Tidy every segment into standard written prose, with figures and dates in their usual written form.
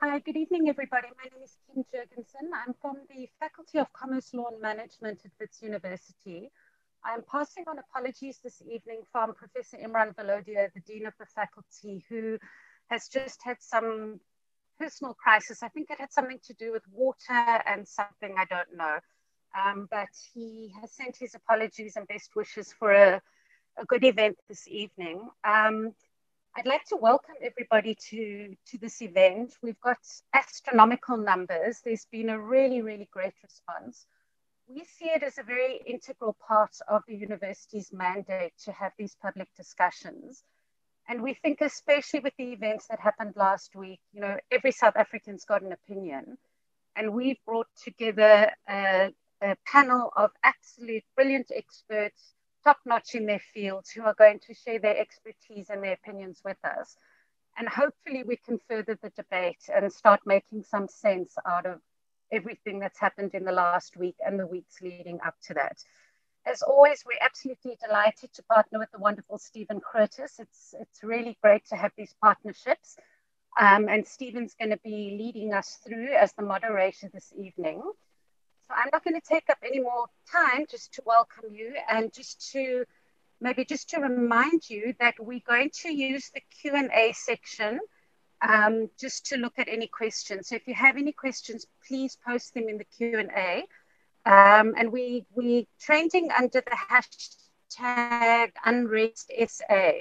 Hi, good evening, everybody. My name is Kim Jurgensen. I'm from the Faculty of Commerce, Law and Management at Wits University. I'm passing on apologies this evening from Professor Imran Valodia, the Dean of the Faculty, who has just had some personal crisis. I think it had something to do with water and something I don't know. But he has sent his apologies and best wishes for a good event this evening. I'd like to welcome everybody to this event. We've got astronomical numbers. There's been a really, really great response. We see it as a very integral part of the university's mandate to have these public discussions. And we think, especially with the events that happened last week, you know, every South African's got an opinion. And we've brought together a panel of absolute brilliant experts, top-notch in their fields, who are going to share their expertise and their opinions with us. And hopefully we can further the debate and start making some sense out of everything that's happened in the last week and the weeks leading up to that. As always, we're absolutely delighted to partner with the wonderful Stephen Grootes. It's really great to have these partnerships. And Stephen's going to be leading us through as the moderator this evening. So I'm not going to take up any more time, just to welcome you and just to remind you that we're going to use the Q&A section just to look at any questions. So if you have any questions, please post them in the Q&A. And we're trending under the hashtag Unrest SA.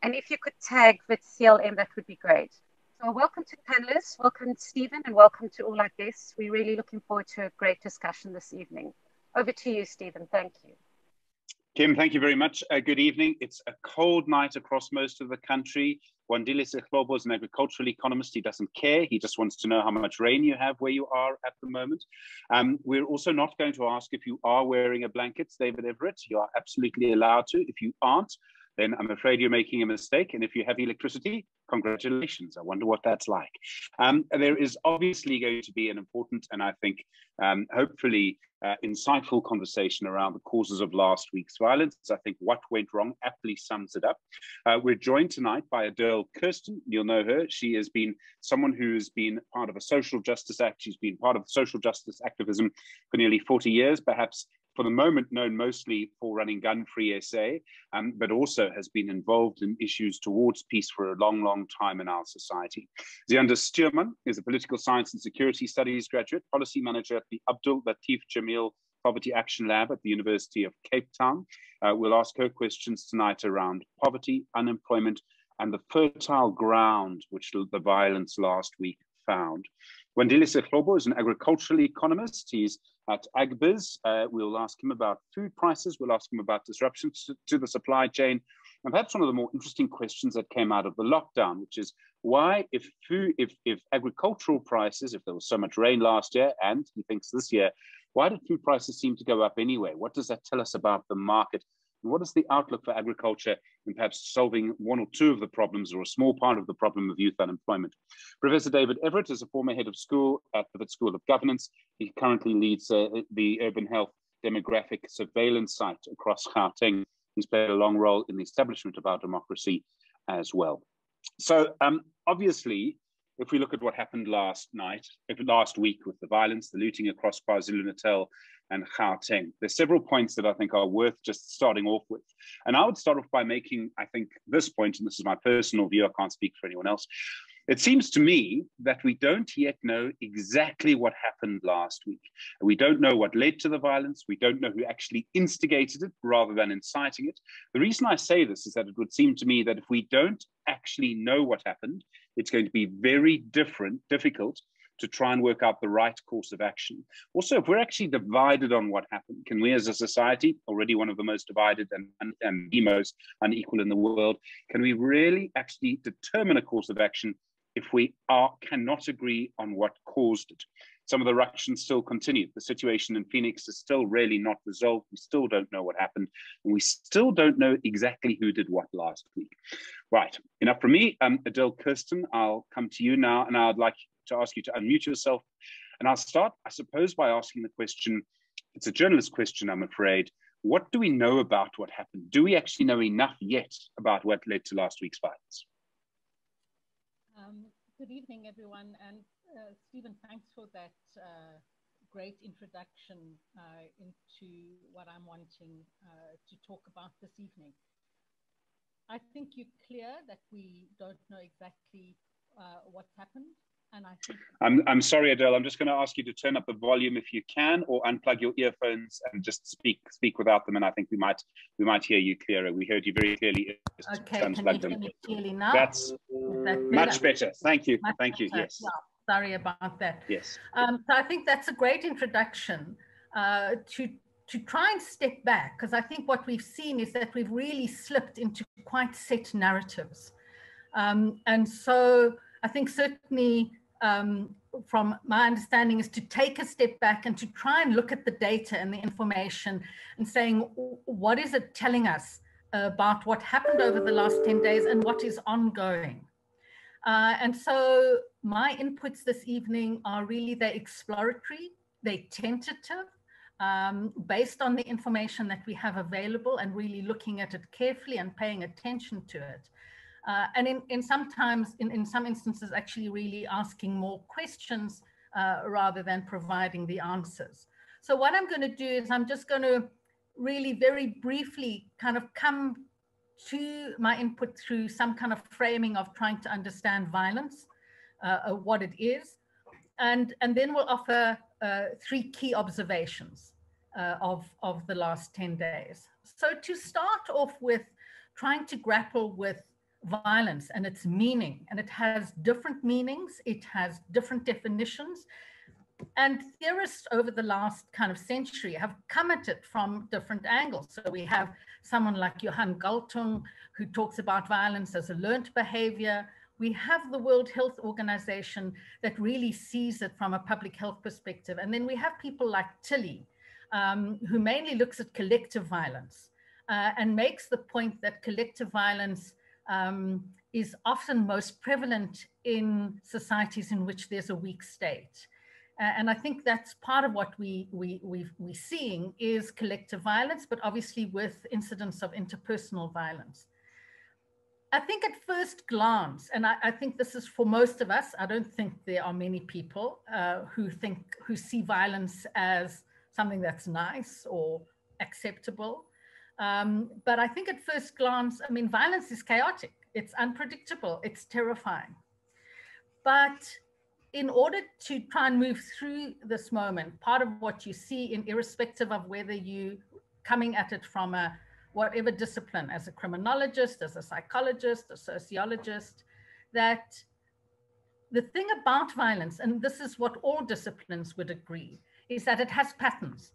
And if you could tag Wits CLM, that would be great. So welcome to panelists, welcome Stephen, and welcome to all our guests. We're really looking forward to a great discussion this evening. Over to you, Stephen. Thank you. Kim, thank you very much. Good evening. It's a cold night across most of the country. Wandile Sihlobo is an agricultural economist. He doesn't care. He just wants to know how much rain you have where you are at the moment. We're also not going to ask if you are wearing a blanket, David Everatt. You are absolutely allowed to. If you aren't, then I'm afraid you're making a mistake. And if you have electricity, congratulations. I wonder what that's like. There is obviously going to be an important and I think hopefully insightful conversation around the causes of last week's violence. I think what went wrong aptly sums it up. We're joined tonight by Adele Kirsten. You'll know her. She has been someone who's been part of a social justice act. She's been part of social justice activism for nearly 40 years, perhaps for the moment known mostly for running Gun Free SA, but also has been involved in issues towards peace for a long, long time in our society. Ziyanda Stuurman is a political science and security studies graduate, policy manager at the Abdul Latif Jamil Poverty Action Lab at the University of Cape Town. We'll ask her questions tonight around poverty, unemployment, and the fertile ground which the violence last week found. Wandile Sihlobo is an agricultural economist. He's at Agbiz. We'll ask him about food prices. We'll ask him about disruptions to the supply chain. And perhaps one of the more interesting questions that came out of the lockdown, which is why, if agricultural prices, if there was so much rain last year, and he thinks this year, why did food prices seem to go up anyway? What does that tell us about the market? And what is the outlook for agriculture and perhaps solving one or two of the problems or a small part of the problem of youth unemployment? Professor David Everatt is a former head of school at the Wits School of Governance. He currently leads the Urban Health Demographic Surveillance Site across Gauteng. He's played a long role in the establishment of our democracy as well. So obviously, if we look at what happened last week with the violence, the looting across KwaZulu-Natal and Gauteng, there's several points that I think are worth just starting off with. And I would start off by making, I think, this point, and this is my personal view, I can't speak for anyone else. It seems to me that we don't yet know exactly what happened last week. We don't know what led to the violence. We don't know who actually instigated it rather than inciting it. The reason I say this is that it would seem to me that if we don't actually know what happened, it's going to be very difficult to try and work out the right course of action. Also, if we're actually divided on what happened, can we as a society, already one of the most divided and the most unequal in the world, can we really actually determine a course of action if we cannot agree on what caused it? Some of the ructions still continue. The situation in Phoenix is still really not resolved. We still don't know what happened. And we still don't know exactly who did what last week. Right, enough from me. Adele Kirsten, I'll come to you now, and I'd like to ask you to unmute yourself. And I'll start, I suppose, by asking the question, it's a journalist question, I'm afraid. What do we know about what happened? Do we actually know enough yet about what led to last week's violence? Good evening, everyone. And Stephen, thanks for that great introduction into what I'm wanting to talk about this evening. I think you're clear that we don't know exactly what's happened. And I think I'm sorry, Adele, I'm just going to ask you to turn up the volume if you can, or unplug your earphones and just speak without them, and I think we might hear you clearer. We heard you very clearly. Okay, can you hear me clearly now? That's much better. Thank you. Thank you. Yes. Well, sorry about that. Yes. So I think that's a great introduction to try and step back, because I think what we've seen is that we've really slipped into quite set narratives. And so I think certainly from my understanding is to take a step back and to try and look at the data and the information and saying, what is it telling us about what happened over the last 10 days and what is ongoing? And so my inputs this evening are really, they're exploratory, they're tentative, based on the information that we have available and really looking at it carefully and paying attention to it. And in some instances, actually really asking more questions rather than providing the answers. So what I'm going to do is I'm just going to really very briefly kind of come to my input through some kind of framing of trying to understand violence, what it is, and then we'll offer 3 key observations of the last 10 days. So to start off with, trying to grapple with violence and its meaning, and it has different meanings, it has different definitions, and theorists over the last kind of century have come at it from different angles. So we have someone like Johan Galtung, who talks about violence as a learned behavior. We have the World Health Organization that really sees it from a public health perspective. And then we have people like Tilly, who mainly looks at collective violence and makes the point that collective violence is often most prevalent in societies in which there's a weak state. And I think that's part of what we're seeing is collective violence, but obviously with incidents of interpersonal violence. I think at first glance, and I think this is for most of us, I don't think there are many people who see violence as something that's nice or acceptable. But I think at first glance, I mean, violence is chaotic, it's unpredictable, it's terrifying. But in order to try and move through this moment, part of what you see, irrespective of whether you coming at it from a whatever discipline, as a criminologist, as a psychologist, a sociologist, that the thing about violence, and this is what all disciplines would agree, is that it has patterns.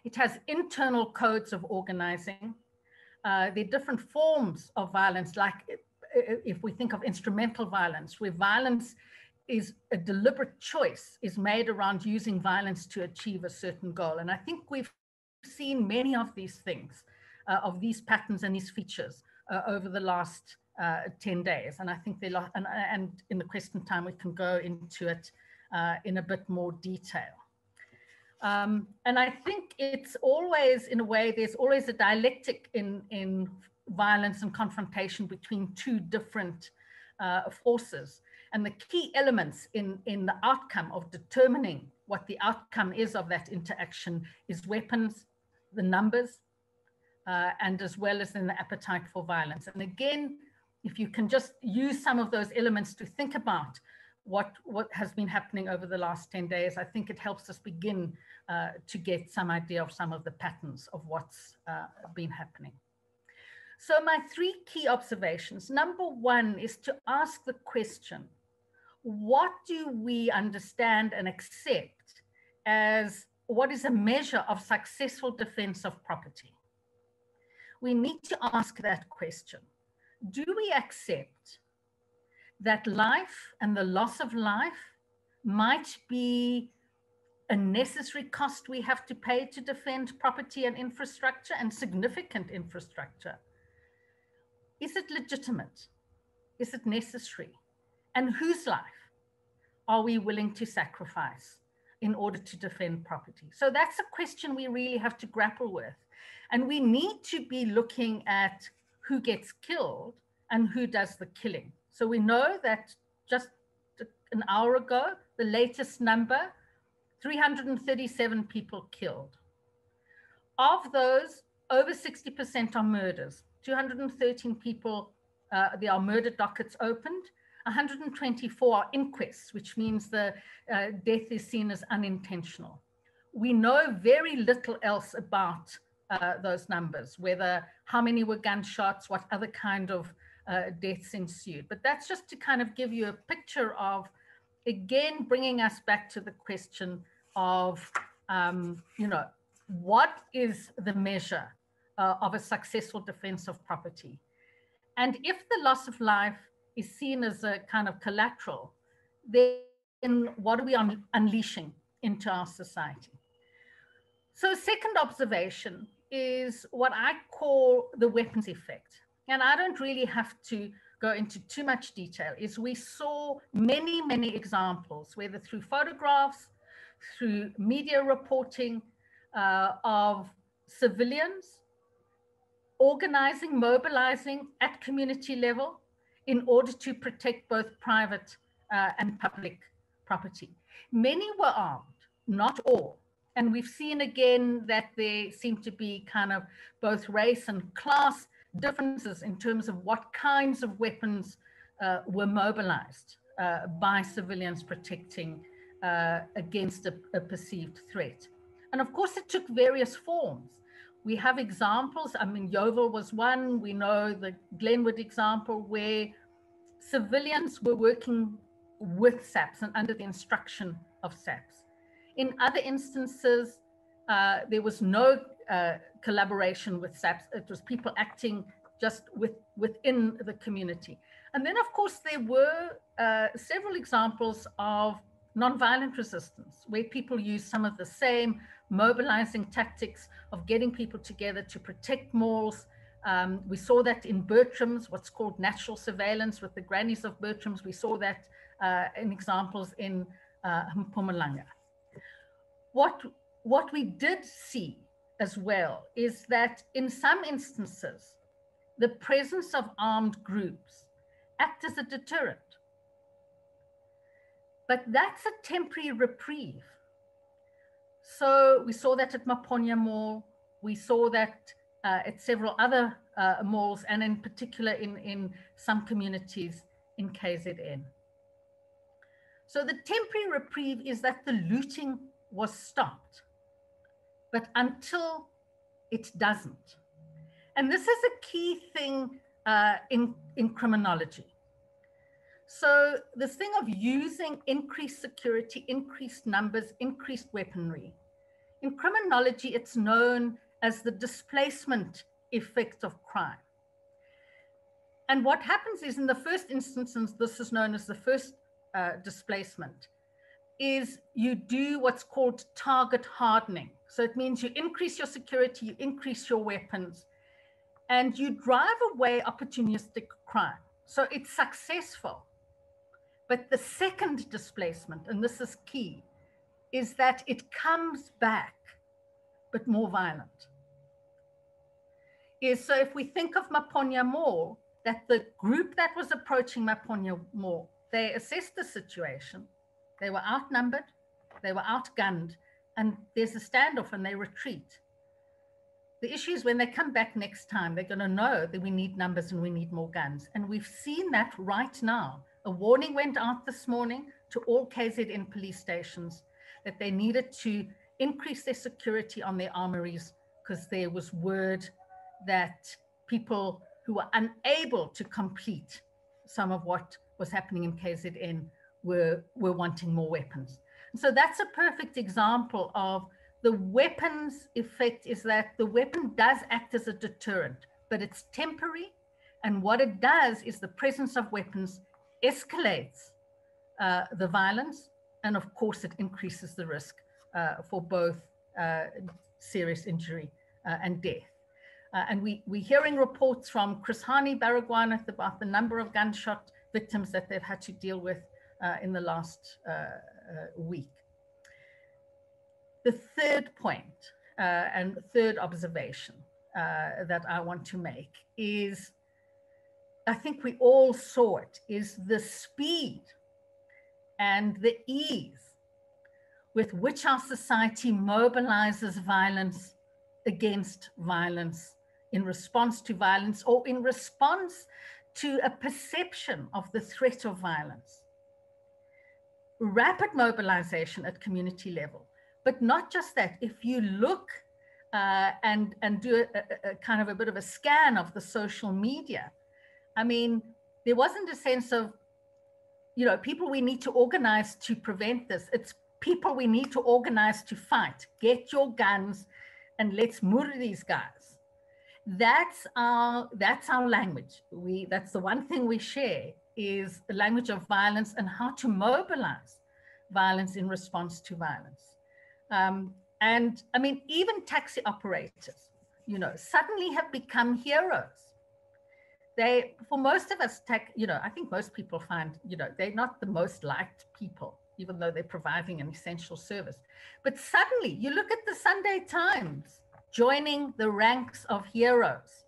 It has internal codes of organizing. There are different forms of violence, like if we think of instrumental violence, where violence is a deliberate choice, is made around using violence to achieve a certain goal. And I think we've seen many of these things, of these patterns and these features over the last 10 days. And I think and in the question time, we can go into it in a bit more detail. And I think it's always, in a way, there's always a dialectic in violence and confrontation between 2 different forces. And the key elements in the outcome of determining what the outcome is of that interaction is weapons, the numbers, and as well as in the appetite for violence. And again, if you can just use some of those elements to think about what has been happening over the last 10 days, I think it helps us begin to get some idea of some of the patterns of what's been happening. So my 3 key observations. Number 1 is to ask the question, what do we understand and accept as what is a measure of successful defense of property? We need to ask that question. Do we accept that life and the loss of life might be a necessary cost we have to pay to defend property and infrastructure, and significant infrastructure? Is it legitimate? Is it necessary? And whose life are we willing to sacrifice in order to defend property? So that's a question we really have to grapple with. And we need to be looking at who gets killed and who does the killing. So we know that just an hour ago, the latest number, 337 people killed. Of those, over 60% are murders. 213 people, there are murder dockets opened. 124 are inquests, which means the death is seen as unintentional. We know very little else about those numbers, whether how many were gunshots, what other kind of deaths ensued. But that's just to kind of give you a picture of, again, bringing us back to the question of, you know, what is the measure of a successful defense of property? And if the loss of life is seen as a kind of collateral, then what are we unleashing into our society? So second observation is what I call the weapons effect. And I don't really have to go into too much detail, is we saw many, many examples, whether through photographs, through media reporting, of civilians organizing, mobilizing at community level in order to protect both private and public property. Many were armed, not all. And we've seen again that there seem to be kind of both race and class differences in terms of what kinds of weapons were mobilized by civilians protecting against a perceived threat. And of course, it took various forms. We have examples. I mean, Yeovil was one. We know the Glenwood example where civilians were working with SAPS and under the instruction of SAPS. In other instances, there was no collaboration with SAPS. It was people acting just within the community. And then, of course, there were several examples of nonviolent resistance, where people use some of the same mobilizing tactics of getting people together to protect malls. We saw that in Bertram's, what's called natural surveillance with the grannies of Bertram's. We saw that in examples in Mpumalanga. What we did see as well is that in some instances, the presence of armed groups act as a deterrent. But that's a temporary reprieve. So we saw that at Maponya Mall. We saw that at several other malls, and in particular in some communities in KZN. So the temporary reprieve is that the looting was stopped, but until it doesn't. And this is a key thing in criminology. So this thing of using increased security, increased numbers, increased weaponry. In criminology, it's known as the displacement effect of crime. And what happens is, in the first instance, and this is known as the first displacement, is you do what's called target hardening. So it means you increase your security, you increase your weapons, and you drive away opportunistic crime. So it's successful. But the second displacement, and this is key, is that it comes back, but more violent. So if we think of Maponya Mall, that the group that was approaching Maponya Mall, they assessed the situation, they were outnumbered, they were outgunned, and there's a standoff and they retreat. The issue is when they come back next time, they're going to know that we need numbers and we need more guns. And we've seen that right now. A warning went out this morning to all KZN police stations that they needed to increase their security on their armories, because there was word that people who were unable to complete some of what was happening in KZN were wanting more weapons. And so that's a perfect example of the weapons effect, is that the weapon does act as a deterrent, but it's temporary. And what it does is the presence of weapons escalates the violence, and of course it increases the risk for both serious injury and death. And we're hearing reports from Chris Hani Baragwanath about the number of gunshot victims that they've had to deal with in the last week. The third point and third observation that I want to make is, I think we all saw it, is the speed and the ease with which our society mobilizes violence against violence, in response to violence, or in response to a perception of the threat of violence. Rapid mobilization at community level, but not just that. If you look and do a kind of a bit of a scan of the social media, I mean, there wasn't a sense of, you know, people we need to organize to prevent this. It's people we need to organize to fight. Get your guns and let's murder these guys. That's our language. That's the one thing we share, is the language of violence and how to mobilize violence in response to violence. And I mean, even taxi operators, you know, suddenly have become heroes. They, for most of us, you know, I think most people find, you know, they're not the most liked people, even though they're providing an essential service. But suddenly you look at the Sunday Times joining the ranks of heroes.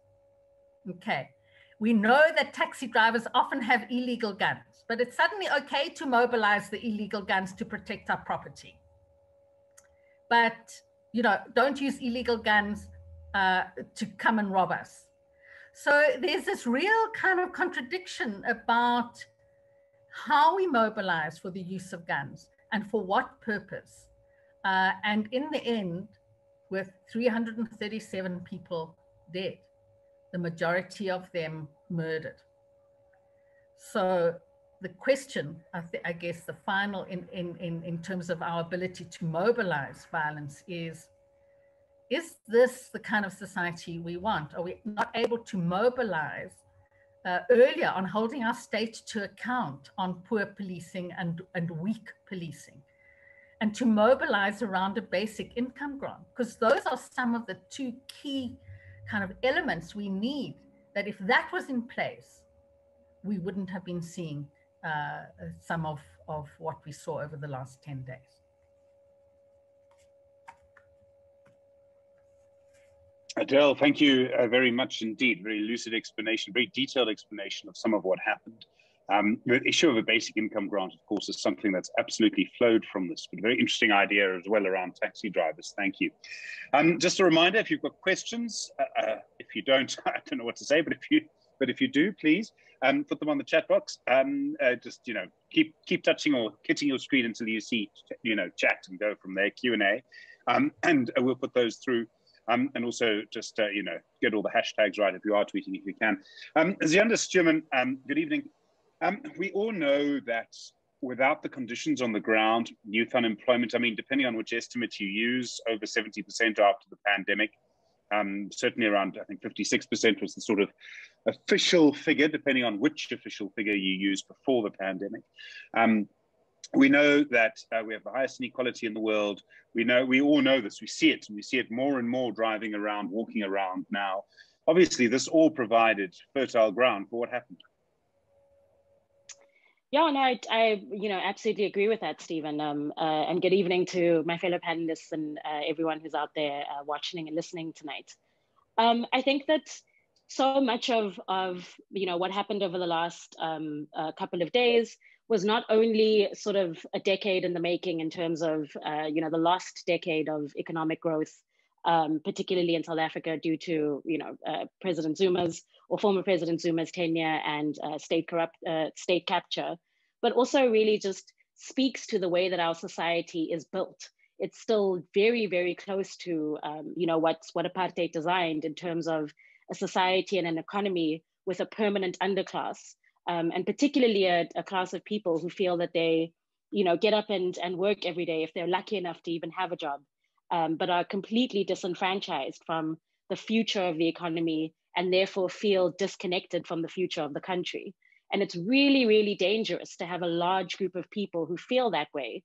Okay. We know that taxi drivers often have illegal guns, but it's suddenly okay to mobilize the illegal guns to protect our property. But, you know, don't use illegal guns to come and rob us. So there's this real kind of contradiction about how we mobilize for the use of guns and for what purpose. And in the end, with 337 people dead, the majority of them murdered. So the question, I guess the final in terms of our ability to mobilize violence is this the kind of society we want? Are we not able to mobilize earlier on holding our state to account on poor policing and weak policing, and to mobilize around a basic income grant? Because those are some of the two key kind of elements we need, that if that was in place, we wouldn't have been seeing some of what we saw over the last 10 days. Adele, thank you very much indeed. Very lucid explanation, very detailed explanation of some of what happened. The issue of a basic income grant, of course, is something that's absolutely flowed from this, but a very interesting idea as well around taxi drivers. Thank you. Just a reminder, if you've got questions, if you don't, I don't know what to say, but if you do, please put them on the chat box. Just, you know, keep touching or hitting your screen until you see, you know, chat, and go from there, Q&A, and we'll put those through. And also just, you know, get all the hashtags right if you are tweeting, if you can. Ziyanda, Stuurman, good evening. We all know that without the conditions on the ground, youth unemployment, I mean, depending on which estimate you use, over 70% after the pandemic, certainly around, I think 56% was the sort of official figure, depending on which official figure you use before the pandemic. We know that we have the highest inequality in the world. We all know this, we see it, and we see it more and more driving around, walking around now. Obviously, this all provided fertile ground for what happened. Yeah, no, I you know, absolutely agree with that, Stephen. And good evening to my fellow panelists and everyone who's out there watching and listening tonight. I think that so much of you know, what happened over the last couple of days was not only sort of a decade in the making in terms of you know, the lost decade of economic growth, particularly in South Africa due to, you know, President Zuma's or former President Zuma's tenure and state capture, but also really just speaks to the way that our society is built. It's still very, very close to you know, what apartheid designed in terms of a society and an economy with a permanent underclass. And particularly a class of people who feel that they, you know, get up and work every day if they're lucky enough to even have a job, but are completely disenfranchised from the future of the economy and therefore feel disconnected from the future of the country. And it's really, really dangerous to have a large group of people who feel that way,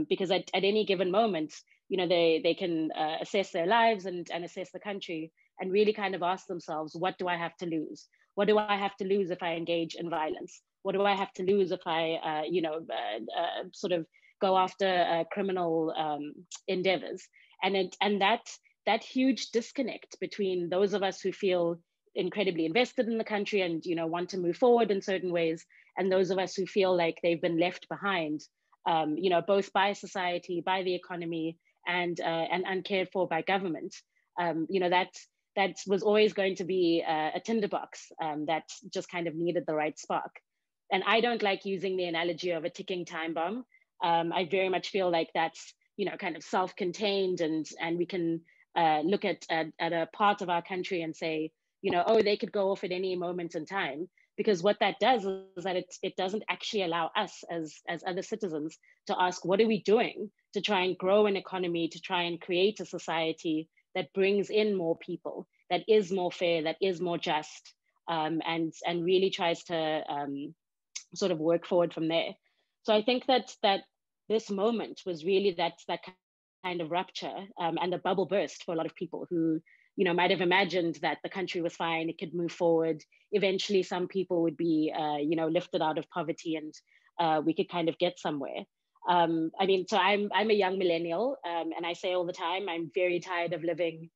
because at any given moment, you know, they can assess their lives and assess the country and really kind of ask themselves, what do I have to lose? What do I have to lose if I engage in violence? What do I have to lose if I, you know, sort of go after criminal endeavors? And that huge disconnect between those of us who feel incredibly invested in the country and, you know, want to move forward in certain ways, and those of us who feel like they've been left behind, you know, both by society, by the economy, and uncared for by government. You know, that was always going to be a tinderbox that just kind of needed the right spark. And I don't like using the analogy of a ticking time bomb. I very much feel like that's, you know, kind of self-contained, and we can look at a part of our country and say, you know, oh, they could go off at any moment in time. Because what that does is that it doesn't actually allow us as other citizens to ask, what are we doing to try and grow an economy, to try and create a society that brings in more people, that is more fair, that is more just, and really tries to sort of work forward from there. So I think that this moment was really that kind of rupture and the bubble burst for a lot of people who, you know, might have imagined that the country was fine, it could move forward. Eventually, some people would be, you know, lifted out of poverty, and we could kind of get somewhere. I mean, so I'm a young millennial, and I say all the time, I'm very tired of living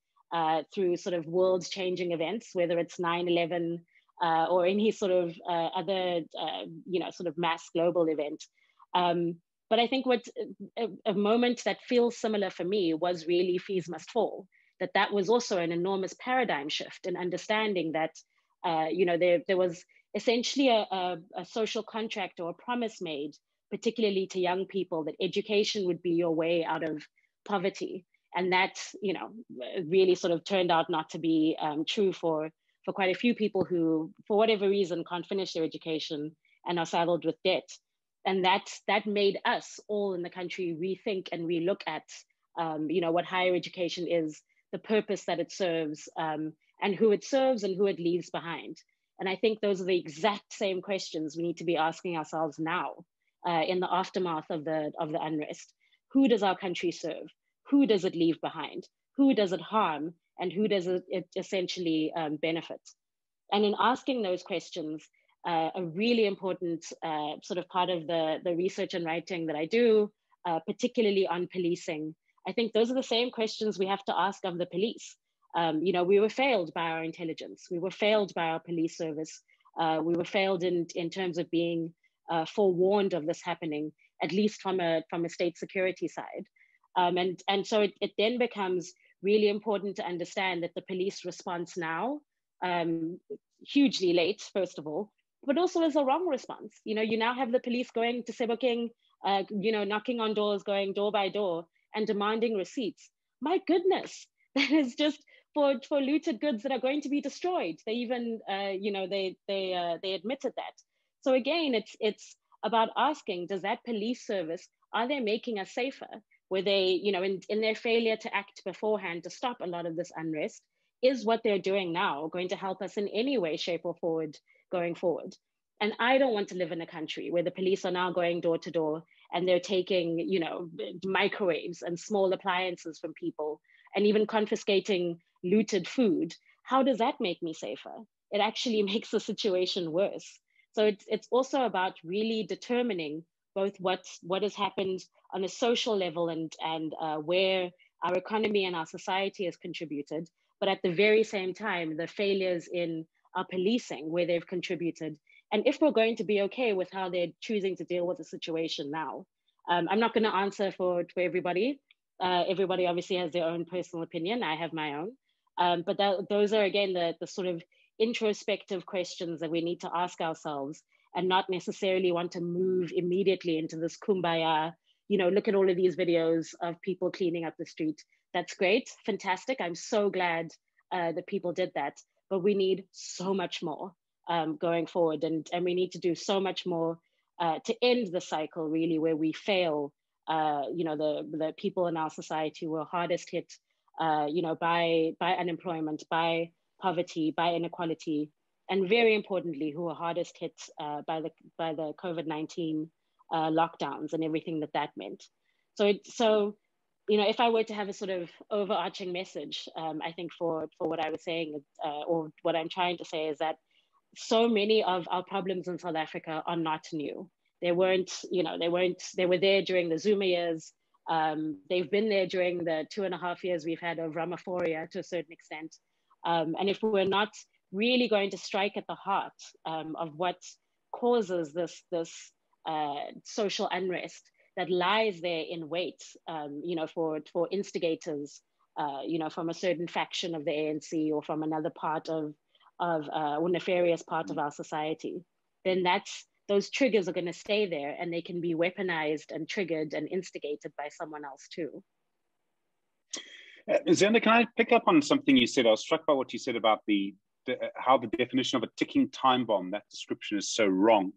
through sort of world-changing events, whether it's 9/11 or any sort of other, you know, sort of mass global event. But I think what a moment that feels similar for me was really Fees Must Fall. That was also an enormous paradigm shift in understanding that, you know, there was essentially a social contract or a promise made, particularly to young people, that education would be your way out of poverty. And that, you know, really sort of turned out not to be true for quite a few people who, for whatever reason, can't finish their education and are saddled with debt. And that made us all in the country rethink and relook at, you know, what higher education is, the purpose that it serves, and who it serves and who it leaves behind. And I think those are the exact same questions we need to be asking ourselves now in the aftermath of the unrest. Who does our country serve? Who does it leave behind? Who does it harm? And who does it essentially benefit? And in asking those questions, a really important sort of part of the research and writing that I do, particularly on policing, I think those are the same questions we have to ask of the police. You know, we were failed by our intelligence. We were failed by our police service. We were failed in terms of being forewarned of this happening, at least from a state security side. And so it then becomes really important to understand that the police response now, hugely late, first of all, but also is a wrong response. You know, you now have the police going to Sebokeng, you know, knocking on doors, going door by door and demanding receipts. My goodness, that is just for looted goods that are going to be destroyed. They even, you know, they admitted that. So again, it's about asking, does that police service, are they making us safer? Were they, you know, in their failure to act beforehand to stop a lot of this unrest, is what they're doing now going to help us in any way, shape, or forward going forward? And I don't want to live in a country where the police are now going door to door and they're taking, you know, microwaves and small appliances from people and even confiscating looted food. How does that make me safer? It actually makes the situation worse. So it's also about really determining both what has happened on a social level and where our economy and our society has contributed, but at the very same time, the failures in our policing where they've contributed. And if we're going to be okay with how they're choosing to deal with the situation now. I'm not going to answer for everybody. Everybody obviously has their own personal opinion. I have my own. But those are, again, the sort of introspective questions that we need to ask ourselves and not necessarily want to move immediately into this kumbaya, you know, look at all of these videos of people cleaning up the street. That's great, fantastic. I'm so glad that people did that, but we need so much more going forward. And we need to do so much more to end the cycle, really, where we fail, you know, the people in our society who are hardest hit, you know, by unemployment, by poverty, by inequality, and very importantly, who are hardest hit by the COVID-19 lockdowns and everything that meant. So, you know, if I were to have a sort of overarching message, I think for what I was saying, or what I'm trying to say, is that so many of our problems in South Africa are not new. They were there during the Zuma years. They've been there during the 2.5 years we've had of Ramaphoria to a certain extent. And if we're not really going to strike at the heart of what causes this social unrest that lies there in wait, for instigators, from a certain faction of the ANC or from another part of or nefarious part of our society, then those triggers are going to stay there, and they can be weaponized and triggered and instigated by someone else too. Ziyanda, can I pick up on something you said? I was struck by what you said about how the definition of a ticking time bomb, that description is so wrong.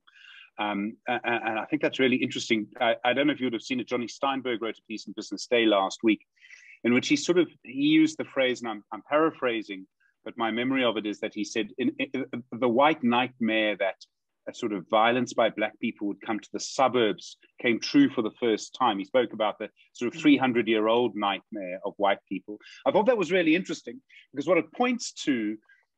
And I think that's really interesting. I don't know if you would have seen it. Johnny Steinberg wrote a piece in Business Day last week in which he used the phrase, and I'm paraphrasing, but my memory of it is that he said, in the white nightmare that a sort of violence by Black people would come to the suburbs came true for the first time. He spoke about the sort of 300-year-old nightmare of white people. I thought that was really interesting because what it points to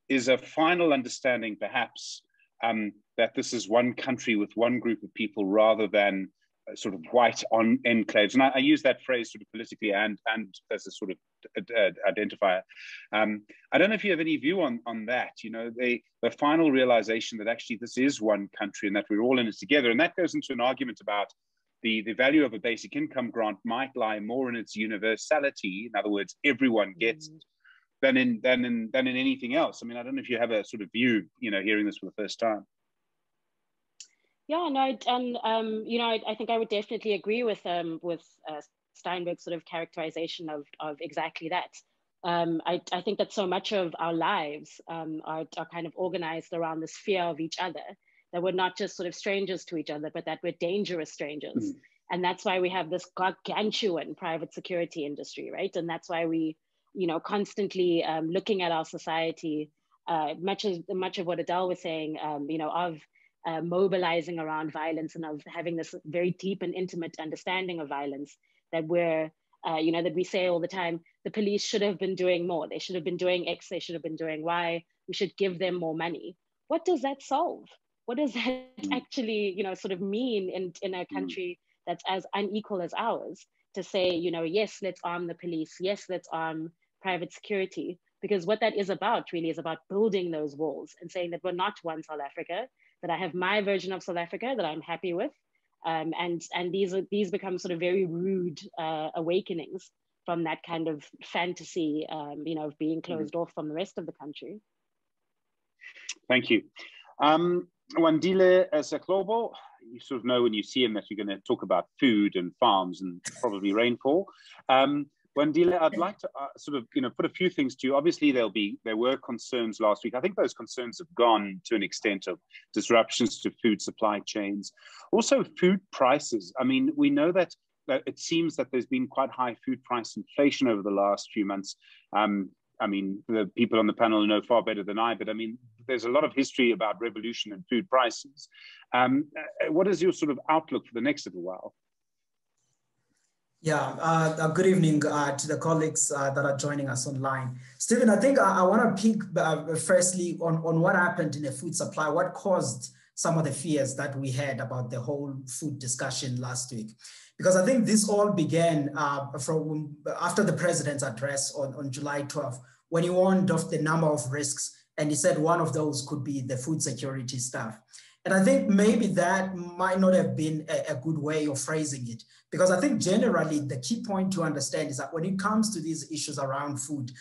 is a final understanding, perhaps, that this is one country with one group of people rather than sort of white on enclaves. And I use that phrase sort of politically and as a sort of identifier. I don't know if you have any view on that, the final realization that actually this is one country and that we're all in it together. And that goes into an argument about the value of a basic income grant might lie more in its universality. In other words, everyone gets it than in anything else. I mean, I don't know if you have a sort of view, hearing this for the first time. Yeah, no, and I think I would definitely agree with Steinberg's sort of characterization of exactly that. I think that so much of our lives are kind of organized around this fear of each other, that we're not just sort of strangers to each other, but that we're dangerous strangers. And that's why we have this gargantuan private security industry, right? And that's why we, constantly looking at our society, much of what Adele was saying, of mobilizing around violence and of having this very deep and intimate understanding of violence, that we're, that we say all the time, the police should have been doing more. They should have been doing X, they should have been doing Y. We should give them more money. What does that solve? What does that actually, sort of mean in a country that's as unequal as ours, to say, yes, let's arm the police. Yes, let's arm private security. Because what that is about really is about building those walls and saying that we're not one South Africa, that I have my version of South Africa that I'm happy with. And these become sort of very rude awakenings from that kind of fantasy, of being closed off from the rest of the country. Thank you. Wandile Sihlobo, you sort of know when you see him that you're going to talk about food and farms and probably rainfall. Wandile, I'd like to put a few things to you. Obviously, there were concerns last week. I think those concerns have gone to an extent of disruptions to food supply chains. Also, food prices. I mean, we know that it seems that there's been quite high food price inflation over the last few months. I mean, the people on the panel know far better than I, but I mean, there's a lot of history about revolution in food prices. What is your sort of outlook for the next little while? Yeah, good evening to the colleagues that are joining us online. Stephen, I think I want to pick firstly on what happened in the food supply, what caused some of the fears that we had about the whole food discussion last week. Because I think this all began from after the president's address on July 12th, when he warned of the number of risks, and he said one of those could be the food security stuff. And I think maybe that might not have been a good way of phrasing it, because I think generally the key point to understand is that when it comes to these issues around food,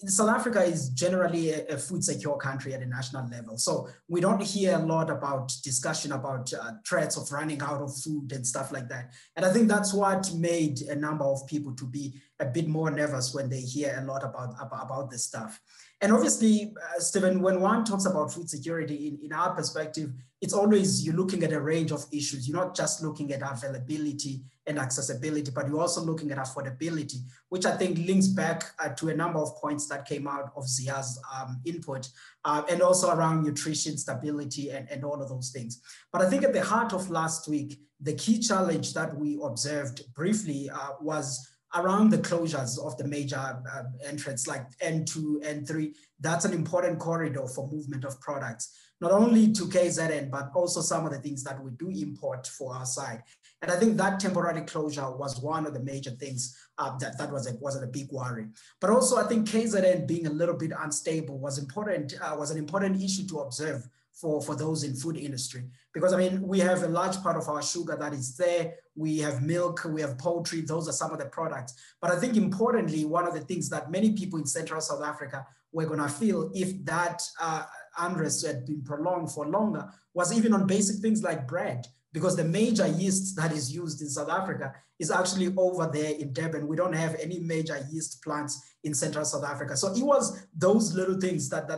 South Africa is generally a food secure country at a national level. So we don't hear a lot about discussion about threats of running out of food and stuff like that. And I think that's what made a number of people to be a bit more nervous when they hear a lot about this stuff. And obviously, Stephen, when one talks about food security in our perspective, it's always you're looking at a range of issues. You're not just looking at availability and accessibility, but you're also looking at affordability, which I think links back to a number of points that came out of Zia's input, and also around nutrition stability and all of those things. But I think at the heart of last week, the key challenge that we observed briefly was around the closures of the major entrants like N2, N3. That's an important corridor for movement of products, not only to KZN, but also some of the things that we do import for our side. And I think that temporary closure was one of the major things that was a big worry. But also I think KZN being a little bit unstable was important, was an important issue to observe for those in food industry. Because I mean, we have a large part of our sugar that is there. We have milk, we have poultry, those are some of the products. But I think importantly, one of the things that many people in Central South Africa were gonna feel if that unrest had been prolonged for longer was even on basic things like bread, because the major yeast that is used in South Africa is actually over there in Durban. We don't have any major yeast plants in Central South Africa. So it was those little things that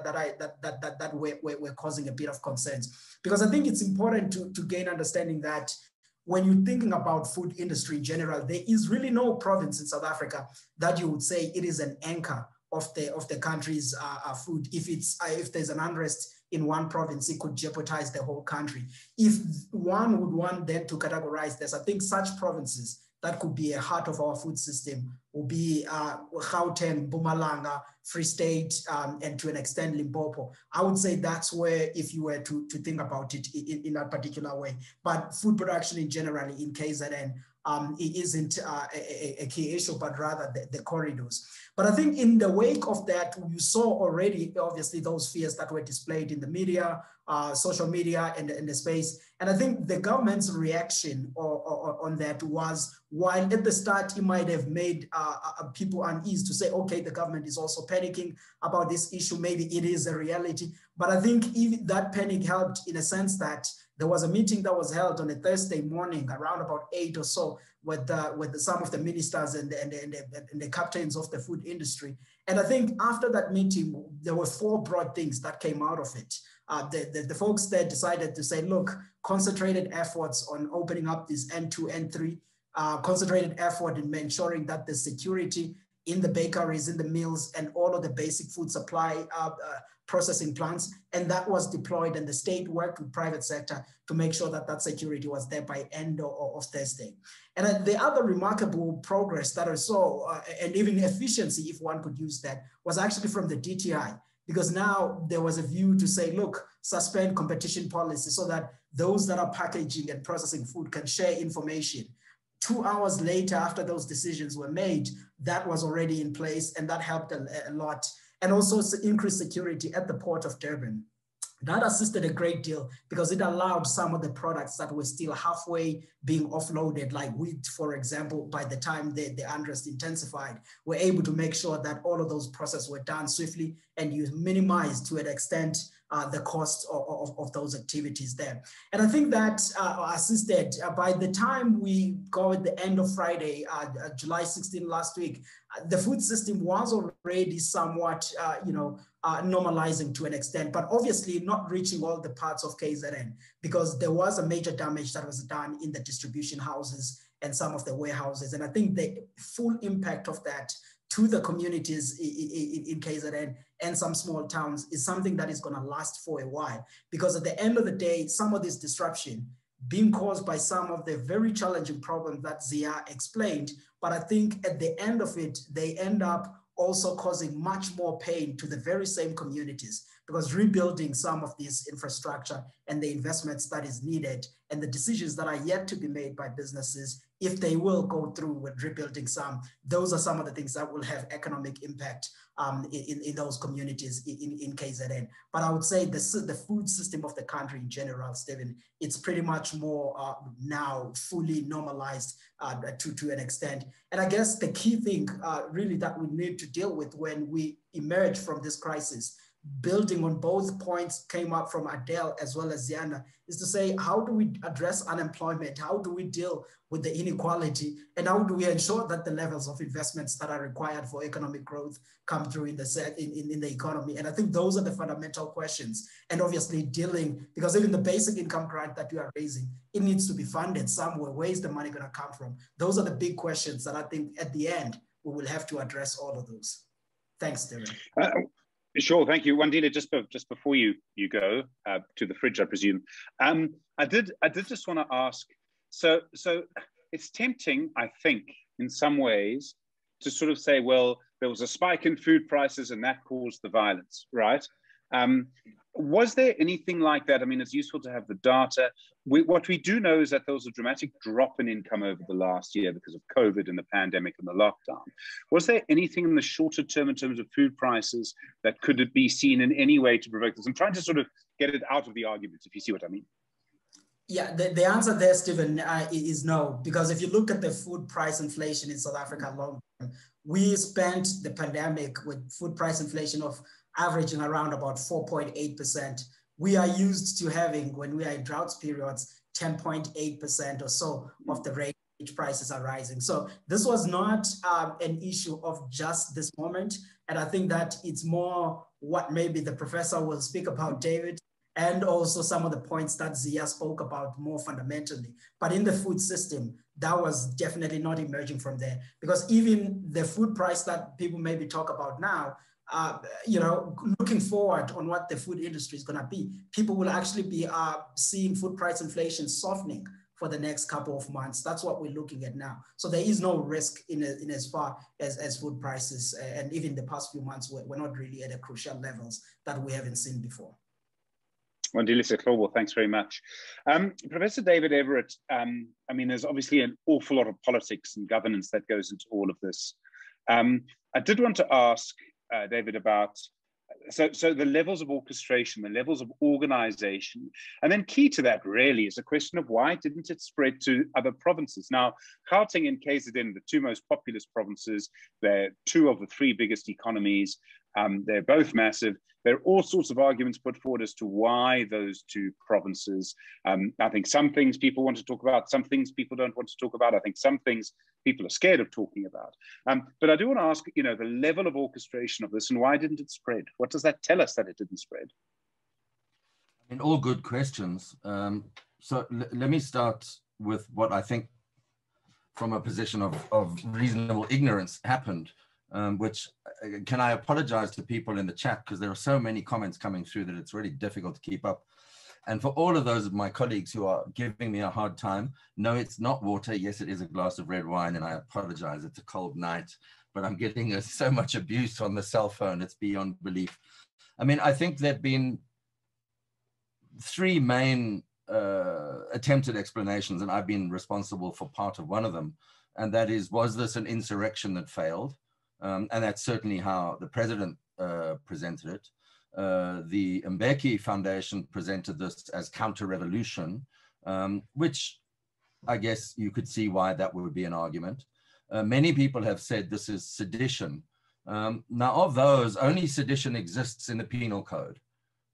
were causing a bit of concerns. Because I think it's important to gain understanding that when you're thinking about food industry in general, there is really no province in South Africa that you would say it is an anchor of the country's food. If there's an unrest in one province, it could jeopardize the whole country. If one would want then to categorize this, I think such provinces that could be a heart of our food system will be Gauteng, Mpumalanga, Free State, and to an extent Limpopo. I would say that's where, if you were to think about it in that particular way. But food production in general in KZN, it isn't a key issue, but rather the corridors. But I think in the wake of that, you saw already, obviously, those fears that were displayed in the media, social media, and in the space. And I think the government's reaction on that was, while at the start it might have made people uneasy to say, okay, the government is also panicking about this issue, maybe it is a reality. But I think even that panic helped in a sense that there was a meeting that was held on a Thursday morning around about 8 or so with some of the ministers and the captains of the food industry. And I think after that meeting, there were 4 broad things that came out of it. The folks there decided to say, look, concentrated efforts on opening up this N2, N3, concentrated effort in ensuring that the security in the bakeries, in the mills, and all of the basic food supply processing plants, and that was deployed, and the state worked with private sector to make sure that that security was there by end of Thursday. And the other remarkable progress that I saw, and even efficiency, if one could use that, was actually from the DTI, because now there was a view to say, look, suspend competition policy so that those that are packaging and processing food can share information. 2 hours later, after those decisions were made, that was already in place, and that helped a lot. And also increased security at the port of Durban. That assisted a great deal because it allowed some of the products that were still halfway being offloaded, like wheat, for example, by the time the unrest intensified, were able to make sure that all of those processes were done swiftly, and you minimized to an extent the cost of those activities there. And I think that assisted. By the time we go at the end of Friday, July 16 last week, the food system was already somewhat, normalizing to an extent, but obviously not reaching all the parts of KZN, because there was a major damage that was done in the distribution houses and some of the warehouses. And I think the full impact of that to the communities in KZN and some small towns is something that is going to last for a while, because at the end of the day, some of this disruption being caused by some of the very challenging problems that Zia explained, but I think at the end of it, they end up also causing much more pain to the very same communities, because rebuilding some of this infrastructure and the investments that is needed and the decisions that are yet to be made by businesses, if they will go through with rebuilding some, those are some of the things that will have economic impact in those communities in KZN. But I would say the food system of the country in general, Stephen, it's pretty much more now fully normalized to an extent. And I guess the key thing really that we need to deal with when we emerge from this crisis, building on both points came up from Adele as well as Ziyanda, is to say, how do we address unemployment? How do we deal with the inequality? And how do we ensure that the levels of investments that are required for economic growth come through in the economy? And I think those are the fundamental questions. And obviously dealing, because even the basic income grant that you are raising, it needs to be funded somewhere. Where is the money going to come from? Those are the big questions that I think at the end, we will have to address all of those. Thanks, Stephen. Sure, thank you. Wandile, just before you go to the fridge, I presume, I did just want to ask, so it's tempting, I think, in some ways, to sort of say, well, there was a spike in food prices and that caused the violence, right? Was there anything like that? I mean, it's useful to have the data. What we do know is that there was a dramatic drop in income over the last year because of COVID and the pandemic and the lockdown. Was there anything in the shorter term in terms of food prices that could be seen in any way to provoke this? I'm trying to sort of get it out of the argument, if you see what I mean? Yeah, the answer there, Stephen, is no, because if you look at the food price inflation in South Africa long term, we spent the pandemic with food price inflation of averaging around about 4.8%. We are used to having, when we are in drought periods, 10.8% or so of the rate which prices are rising. So this was not an issue of just this moment. And I think that it's more what maybe the professor will speak about, David, and also some of the points that Zia spoke about more fundamentally. But in the food system, that was definitely not emerging from there, because even the food price that people maybe talk about now, you know, looking forward on what the food industry is going to be, people will actually be seeing food price inflation softening for the next couple of months. That's what we're looking at now. So there is no risk in as far as food prices, and even the past few months, we're not really at a crucial levels that we haven't seen before. Wandile Sihlobo, thanks very much. Professor David Everatt, I mean, there's obviously an awful lot of politics and governance that goes into all of this. I did want to ask David about, so the levels of orchestration, the levels of organization, and then key to that really is a question of why didn't it spread to other provinces? Now, Gauteng and KZN, the two most populous provinces, they're two of the three biggest economies. They're both massive. There are all sorts of arguments put forward as to why those two provinces. I think some things people want to talk about, some things people don't want to talk about. I think some things people are scared of talking about. But I do want to ask, you know, the level of orchestration of this and why didn't it spread? What does that tell us that it didn't spread? I mean, all good questions. So let me start with what I think from a position of reasonable ignorance happened. Which can I apologize to people in the chat, because there are so many comments coming through that it's really difficult to keep up. And for all of those of my colleagues who are giving me a hard time, no, it's not water. Yes, it is a glass of red wine, and I apologize. It's a cold night, but I'm getting so much abuse on the cell phone. It's beyond belief. I mean, I think there have been three main attempted explanations, and I've been responsible for part of one of them. And that is, was this an insurrection that failed? And that's certainly how the president presented it. The Mbeki Foundation presented this as counter-revolution, which I guess you could see why that would be an argument. Many people have said this is sedition. Now, of those, only sedition exists in the penal code.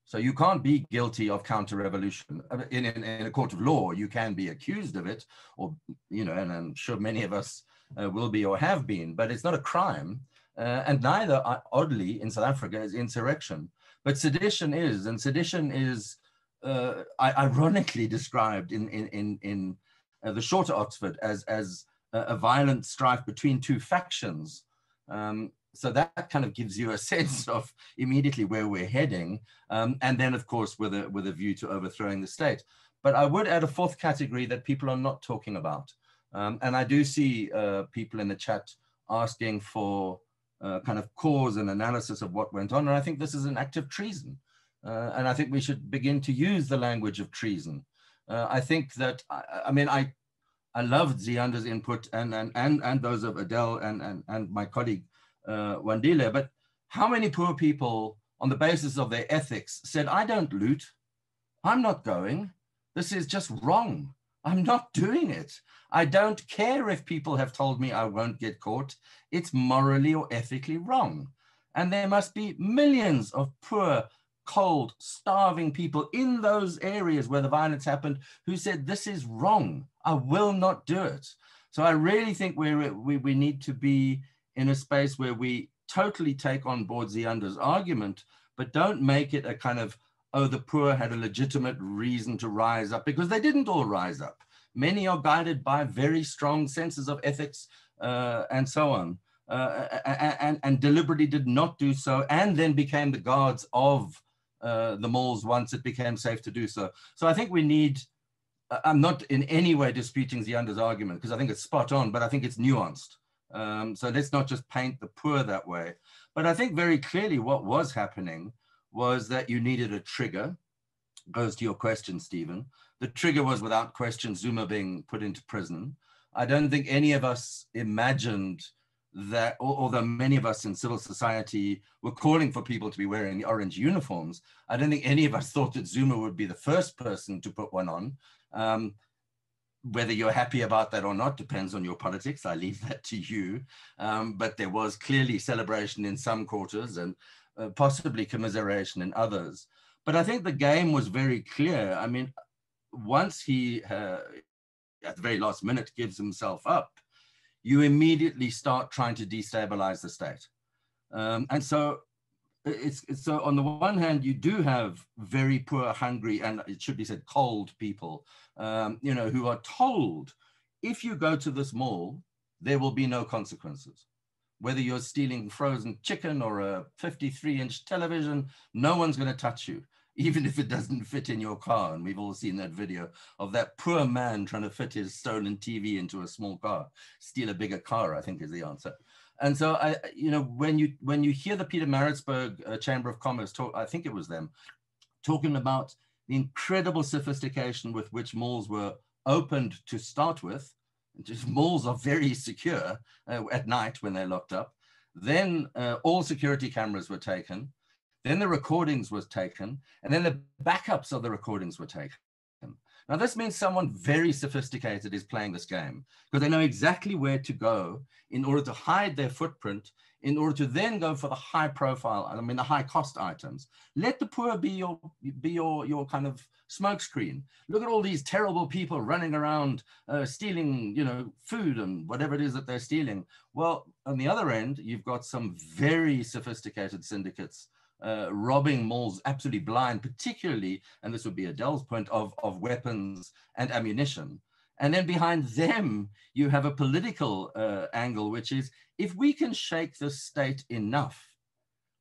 So you can't be guilty of counter-revolution. In a court of law, you can be accused of it, or, you know, and I'm sure many of us will be or have been, but it's not a crime. And neither, oddly, in South Africa is insurrection. But sedition is, and sedition is ironically described in the shorter Oxford as a violent strife between two factions. So that kind of gives you a sense of immediately where we're heading. And then, of course, with a view to overthrowing the state. But I would add a fourth category that people are not talking about. And I do see people in the chat asking for kind of cause and analysis of what went on. And I think this is an act of treason. And I think we should begin to use the language of treason. I think that, I mean, I loved Ziyanda's input and those of Adele and my colleague Wandile, but how many poor people on the basis of their ethics said, I don't loot, I'm not going, this is just wrong. I'm not doing it. I don't care if people have told me I won't get caught. It's morally or ethically wrong. And there must be millions of poor, cold, starving people in those areas where the violence happened who said, this is wrong. I will not do it. So I really think we need to be in a space where we totally take on board Ziyanda's argument, but don't make it a kind of, oh, the poor had a legitimate reason to rise up, because they didn't all rise up. Many are guided by very strong senses of ethics and so on, and deliberately did not do so, and then became the guards of the malls once it became safe to do so. So I think we need, I'm not in any way disputing Ziyanda's argument, because I think it's spot on, but I think it's nuanced. So let's not just paint the poor that way. But I think very clearly what was happening was that you needed a trigger. Goes to your question, Stephen. The trigger was, without question, Zuma being put into prison. I don't think any of us imagined that although many of us in civil society were calling for people to be wearing the orange uniforms, I don't think any of us thought that Zuma would be the first person to put one on. Whether you're happy about that or not depends on your politics. I leave that to you. But there was clearly celebration in some quarters and possibly commiseration in others. But I think the game was very clear. I mean, once he, at the very last minute, gives himself up, you immediately start trying to destabilize the state. And so so on the one hand, you do have very poor, hungry, and it should be said cold people, you know, who are told, if you go to this mall, there will be no consequences. Whether you're stealing frozen chicken or a 53-inch television, no one's going to touch you, even if it doesn't fit in your car. And we've all seen that video of that poor man trying to fit his stolen TV into a small car. Steal a bigger car, I think, is the answer. And so, you know, when you hear the Peter Maritzburg Chamber of Commerce talk, I think it was them, talking about the incredible sophistication with which malls were opened to start with. Just malls are very secure at night when they're locked up. Then all security cameras were taken. Then the recordings was taken. And then the backups of the recordings were taken. Now, this means someone very sophisticated is playing this game because they know exactly where to go in order to hide their footprint, in order to then go for the high profile, I mean, the high cost items. Let the poor be your kind of smokescreen. Look at all these terrible people running around stealing, you know, food and whatever it is that they're stealing. Well, on the other end, you've got some very sophisticated syndicates robbing malls absolutely blind, particularly, and this would be Adele's point, of weapons and ammunition. And then behind them, you have a political angle, which is, if we can shake the state enough,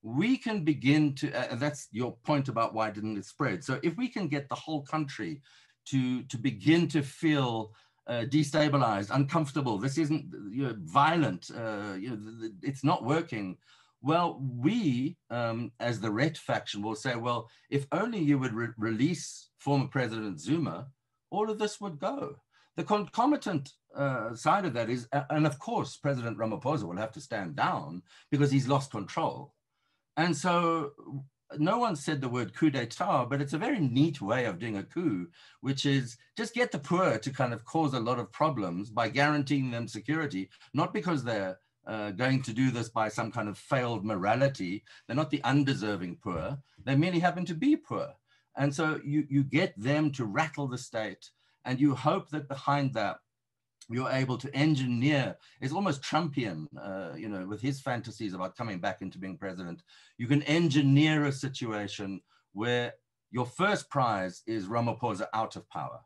we can begin to, and that's your point about why didn't it spread. So if we can get the whole country to begin to feel destabilized, uncomfortable, this isn't, you know, violent, you know, it's not working. Well, we, as the Ret faction, will say, well, if only you would release former President Zuma, all of this would go. The concomitant side of that is, and of course, President Ramaphosa will have to stand down because he's lost control. And so no one said the word coup d'etat, but it's a very neat way of doing a coup, which is just get the poor to kind of cause a lot of problems by guaranteeing them security, not because they're going to do this by some kind of failed morality. They're not the undeserving poor. They merely happen to be poor. And so you get them to rattle the state, and you hope that behind that, you're able to engineer, it's almost Trumpian, you know, with his fantasies about coming back into being president. You can engineer a situation where your first prize is Ramaphosa out of power,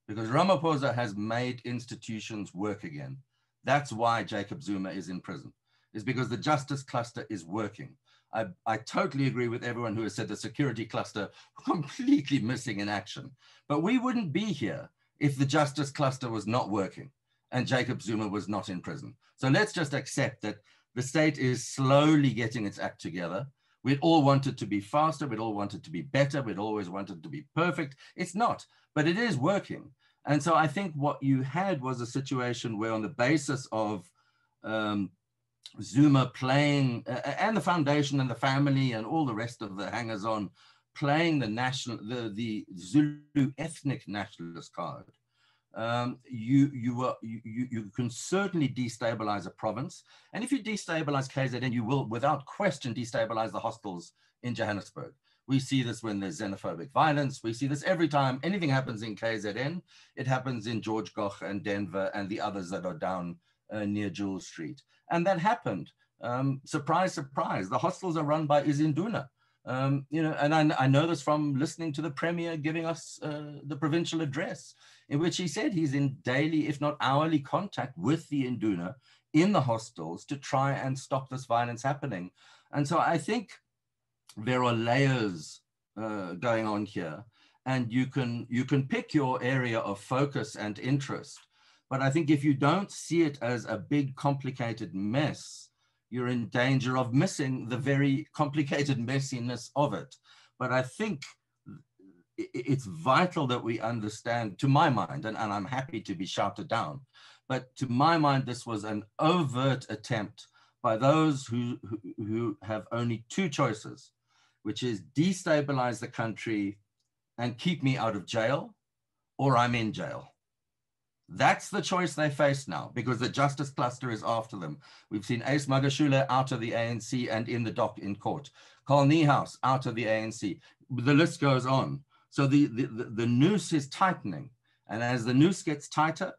because Ramaphosa has made institutions work again. That's why Jacob Zuma is in prison, is because the justice cluster is working. I totally agree with everyone who has said the security cluster completely missing in action. But we wouldn't be here if the justice cluster was not working and Jacob Zuma was not in prison. So let's just accept that the state is slowly getting its act together. We'd all want it to be faster. We'd all want it to be better. We'd always want it to be perfect. It's not, but it is working. And so I think what you had was a situation where, on the basis of Zuma playing, and the foundation and the family and all the rest of the hangers-on playing the Zulu ethnic nationalist card, you can certainly destabilize a province. And if you destabilize KZN, you will, without question, destabilize the hostels in Johannesburg. We see this when there's xenophobic violence. We see this every time anything happens in KZN. It happens in George Goch and Denver and the others that are down near Jewel Street. And that happened. Surprise, surprise. The hostels are run by Izinduna. You know, and I know this from listening to the Premier giving us the provincial address, in which he said he's in daily, if not hourly, contact with the Induna in the hostels to try and stop this violence happening. And so I think there are layers going on here, and you can pick your area of focus and interest. But I think if you don't see it as a big, complicated mess, you're in danger of missing the very complicated messiness of it. But I think it's vital that we understand, to my mind, and I'm happy to be shouted down, but to my mind, this was an overt attempt by those who have only two choices, which is destabilize the country and keep me out of jail, or I'm in jail. That's the choice they face now, because the justice cluster is after them. We've seen Ace Magashule out of the ANC and in the dock in court. Carl Niehaus out of the ANC. The list goes on. So the noose is tightening. And as the noose gets tighter,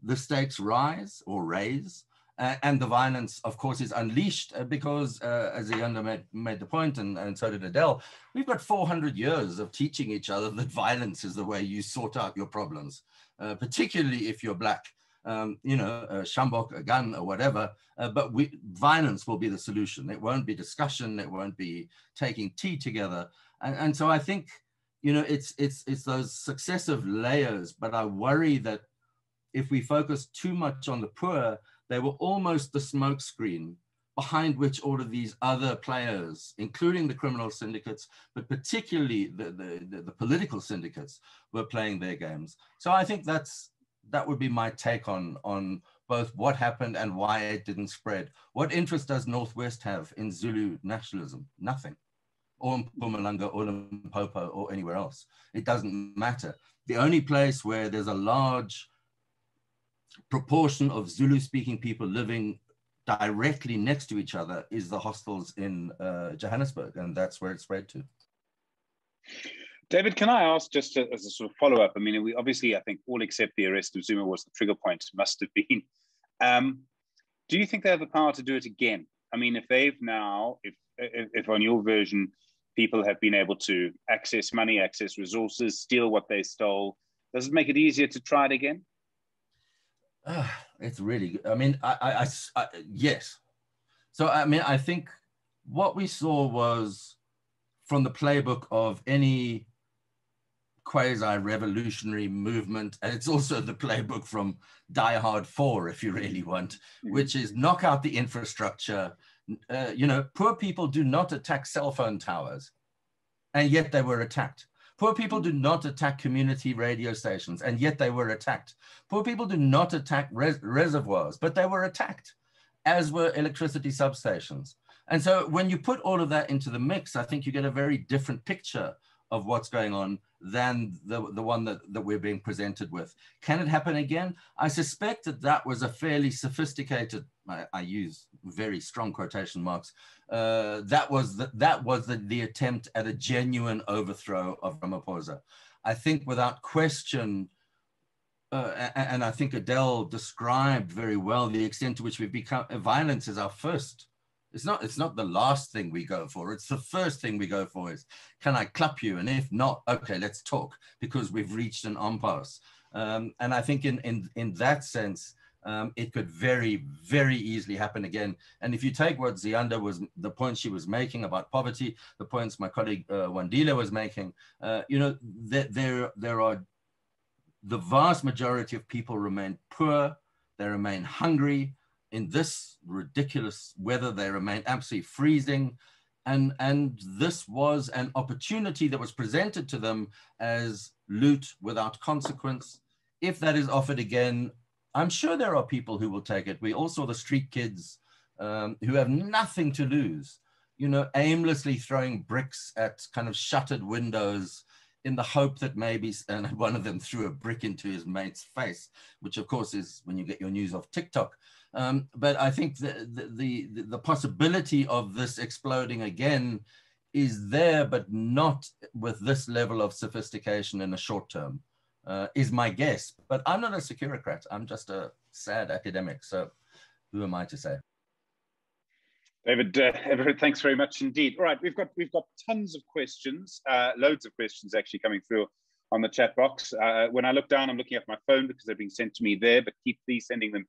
the stakes rise or raise. And the violence, of course, is unleashed because, as Ziyanda made the point, and so did Adele, we've got 400 years of teaching each other that violence is the way you sort out your problems, particularly if you're black, you know, a shambok, a gun, or whatever. But violence will be the solution. It won't be discussion. It won't be taking tea together. And so I think, you know, it's those successive layers. But I worry that if we focus too much on the poor, they were almost the smokescreen behind which all of these other players, including the criminal syndicates, but particularly the political syndicates, were playing their games. So I think that would be my take on both what happened and why it didn't spread. What interest does Northwest have in Zulu nationalism? Nothing. Or in Mpumalanga or Limpopo or anywhere else. It doesn't matter. The only place where there's a large proportion of Zulu-speaking people living directly next to each other is the hostels in Johannesburg, and that's where it spread to. David, can I ask, just as a sort of follow-up, I mean, we obviously, I think all except the arrest of Zuma was the trigger point, must have been. Do you think they have the power to do it again? I mean, if they've now, if on your version, people have been able to access money, access resources, steal what they stole, does it make it easier to try it again? It's really good. I mean, yes. So, I mean, I think what we saw was from the playbook of any quasi-revolutionary movement, and it's also the playbook from Die Hard 4, if you really want, which is knock out the infrastructure. You know, poor people do not attack cell phone towers, and yet they were attacked. Poor people do not attack community radio stations, and yet they were attacked. Poor people do not attack reservoirs, but they were attacked, as were electricity substations. And so when you put all of that into the mix, I think you get a very different picture of what's going on than the one that we're being presented with. Can it happen again? I suspect that was a fairly sophisticated, I use very strong quotation marks, that was the attempt at a genuine overthrow of Ramaphosa. I think without question, and I think Adele described very well the extent to which we've become, violence is our first. It's not the last thing we go for. It's the first thing we go for is, can I clap you? And if not, okay, let's talk, because we've reached an impasse. And I think in that sense, it could very, very easily happen again. And if you take what Ziyanda was, the point she was making about poverty, the points my colleague Wandile was making, you know, there are, the vast majority of people remain poor, they remain hungry. In this ridiculous weather, they remain absolutely freezing. And this was an opportunity that was presented to them as loot without consequence. If that is offered again, I'm sure there are people who will take it. We all saw the street kids who have nothing to lose, you know, aimlessly throwing bricks at kind of shuttered windows in the hope that maybe, and one of them threw a brick into his mate's face, which of course is when you get your news off TikTok. But I think the possibility of this exploding again is there, but not with this level of sophistication in the short term, is my guess. But I'm not a securocrat. I'm just a sad academic. So who am I to say? David, Everatt, thanks very much indeed. All right, we've got tons of questions, loads of questions actually coming through on the chat box. When I look down, I'm looking at my phone because they're being sent to me there, but please sending them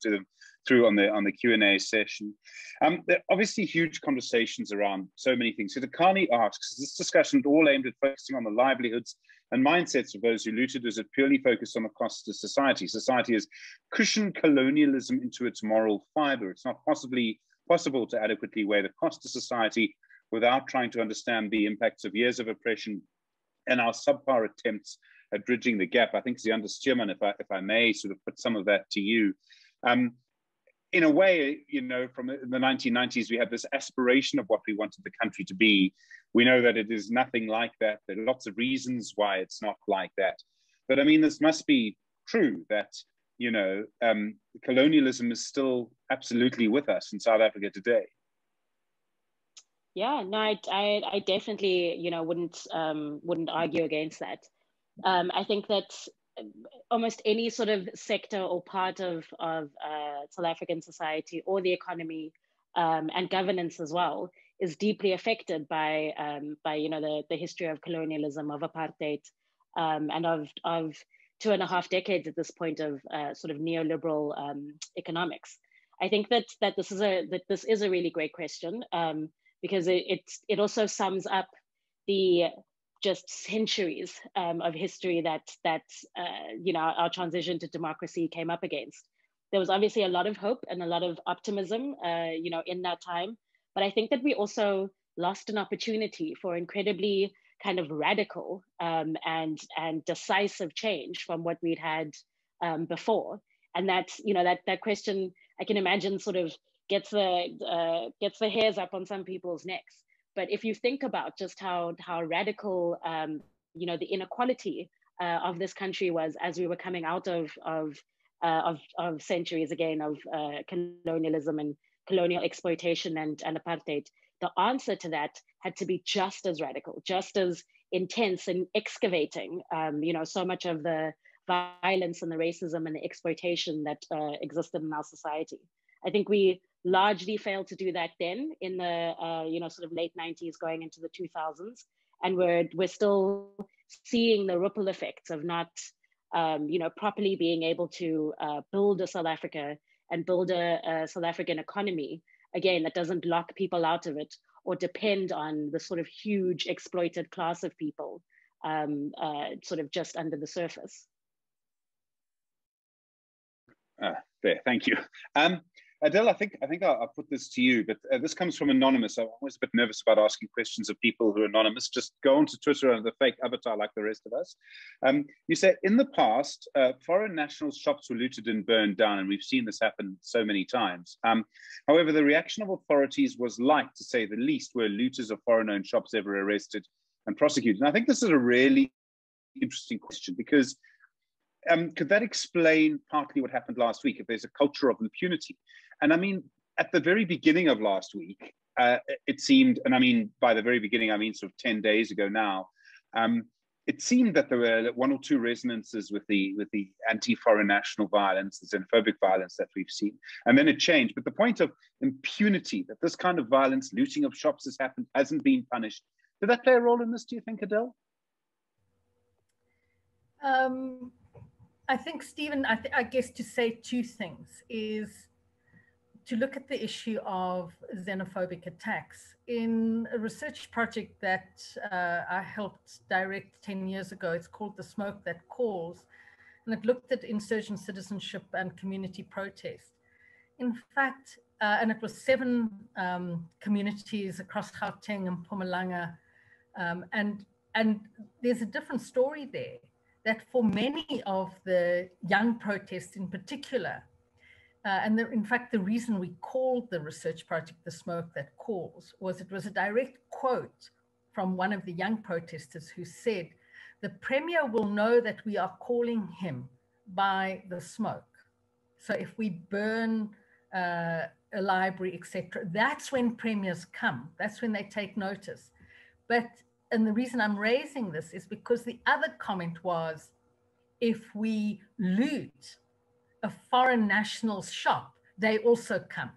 through on the Q&A session. There are obviously huge conversations around so many things. So Takani asks, is this discussion all aimed at focusing on the livelihoods and mindsets of those who looted? Is it purely focused on the cost to society? Society has cushioned colonialism into its moral fiber. It's not possible to adequately weigh the cost to society without trying to understand the impacts of years of oppression and our subpar attempts at bridging the gap. I think Ziyanda Stuurman, if I may sort of put some of that to you. in a way, from the 1990s, we had this aspiration of what we wanted the country to be. We know that it is nothing like that. There are lots of reasons why it's not like that. But I mean, this must be true that, colonialism is still absolutely with us in South Africa today. Yeah, no, I definitely, wouldn't argue against that. I think that almost any sort of sector or part of South African society or the economy and governance as well is deeply affected by the history of colonialism, of apartheid, and of 2.5 decades at this point of sort of neoliberal economics. I think that this is a really great question because it also sums up the just centuries of history that our transition to democracy came up against. There was obviously a lot of hope and a lot of optimism, in that time. But I think that we also lost an opportunity for incredibly kind of radical and decisive change from what we'd had before. And that's, that question, I can imagine, sort of gets the hairs up on some people's necks. But if you think about just how radical, the inequality of this country was as we were coming out of centuries again of colonialism and colonial exploitation and apartheid, the answer to that had to be just as radical, just as intense and excavating, so much of the violence and the racism and the exploitation that existed in our society. I think we largely failed to do that then in the sort of late 90s going into the 2000s, and we're still seeing the ripple effects of not properly being able to build a South Africa and build a South African economy, again, that doesn't lock people out of it or depend on the sort of huge exploited class of people sort of just under the surface. There, thank you. Adele, I think I'll put this to you, but this comes from Anonymous. I'm always a bit nervous about asking questions of people who are anonymous. Just go onto Twitter under the fake avatar like the rest of us. You say, in the past, foreign nationals' shops were looted and burned down, and we've seen this happen so many times. However, the reaction of authorities was light, to say the least. Were looters of foreign-owned shops ever arrested and prosecuted? And I think this is a really interesting question, because could that explain partly what happened last week, if there's a culture of impunity? And I mean, at the very beginning of last week, it seemed, and I mean, by the very beginning, I mean sort of 10 days ago now, it seemed that there were one or two resonances with the anti-foreign national violence, the xenophobic violence that we've seen. And then it changed. But the point of impunity, that this kind of violence, looting of shops has happened, hasn't been punished. Did that play a role in this, do you think, Adele? I think, Stephen, I guess to say two things is to look at the issue of xenophobic attacks. In a research project that I helped direct 10 years ago, it's called The Smoke That Calls, and it looked at insurgent citizenship and community protest. In fact, and it was 7 communities across Gauteng and Mpumalanga, and there's a different story there, that for many of the young protests in particular, in fact, the reason we called the research project The Smoke That Calls was it was a direct quote from one of the young protesters who said, "The Premier will know that we are calling him by the smoke. So if we burn a library, etc., that's when premiers come. That's when they take notice." And the reason I'm raising this is because the other comment was, if we loot a foreign national's shop, they also come.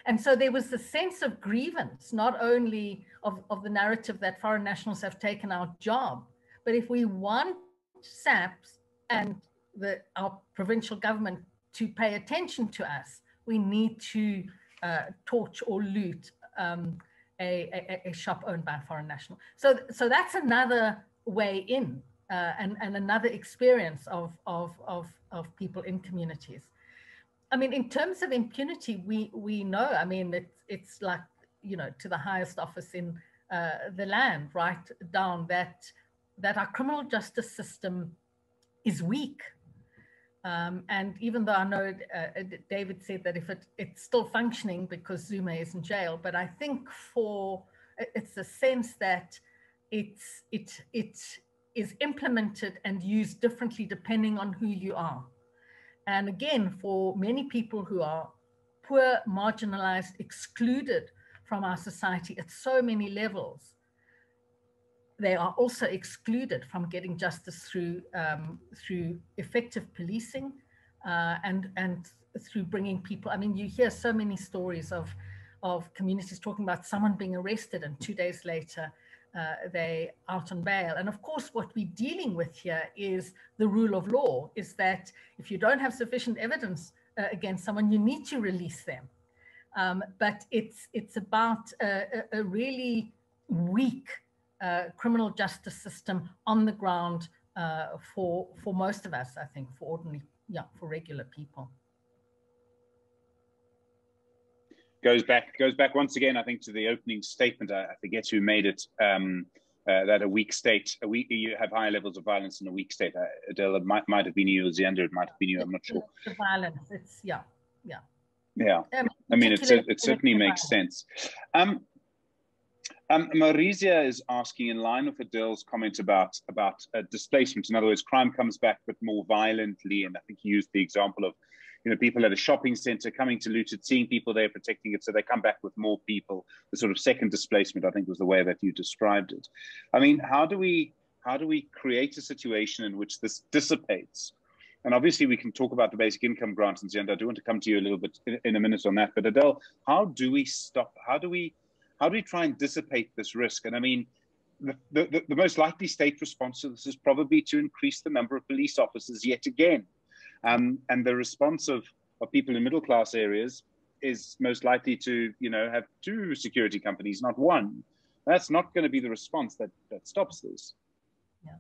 And so there was the sense of grievance, not only of the narrative that foreign nationals have taken our job, but if we want SAPS and our provincial government to pay attention to us, we need to torch or loot a shop owned by a foreign national. So that's another way in and another experience of people in communities. I mean, in terms of impunity, we know, I mean, it's like, to the highest office in the land, right down, that our criminal justice system is weak. And even though I know David said that if it's still functioning because Zuma is in jail, but I think it's a sense that it is implemented and used differently depending on who you are. And again, for many people who are poor, marginalized, excluded from our society at so many levels, they are also excluded from getting justice through effective policing and through bringing people. I mean, you hear so many stories of communities talking about someone being arrested and 2 days later they out on bail. And of course, what we're dealing with here is the rule of law, is that if you don't have sufficient evidence against someone, you need to release them. But it's about a really weak criminal justice system on the ground for most of us, I think, for regular people. Goes back once again, I think, to the opening statement. I forget who made it. That a weak state, you have higher levels of violence in a weak state. Adele, it might have been you, or Ziyanda, it might have been you. I'm not sure. The violence, it's yeah. I mean, it certainly makes sense. Marizia is asking, in line with Adele's comment about displacement. In other words, crime comes back but more violently, and I think he used the example of, people at a shopping center coming to loot it, seeing people there protecting it, so they come back with more people. The sort of second displacement, I think, was the way that you described it. I mean, how do we create a situation in which this dissipates? And obviously, we can talk about the basic income grant, and Ziyanda, I do want to come to you a little bit in a minute on that. But Adele, how do we stop? How do we try and dissipate this risk? And I mean, the most likely state response to this is probably to increase the number of police officers yet again. And the response of people in middle class areas is most likely to, have 2 security companies, not 1. That's not going to be the response that stops this. Yeah.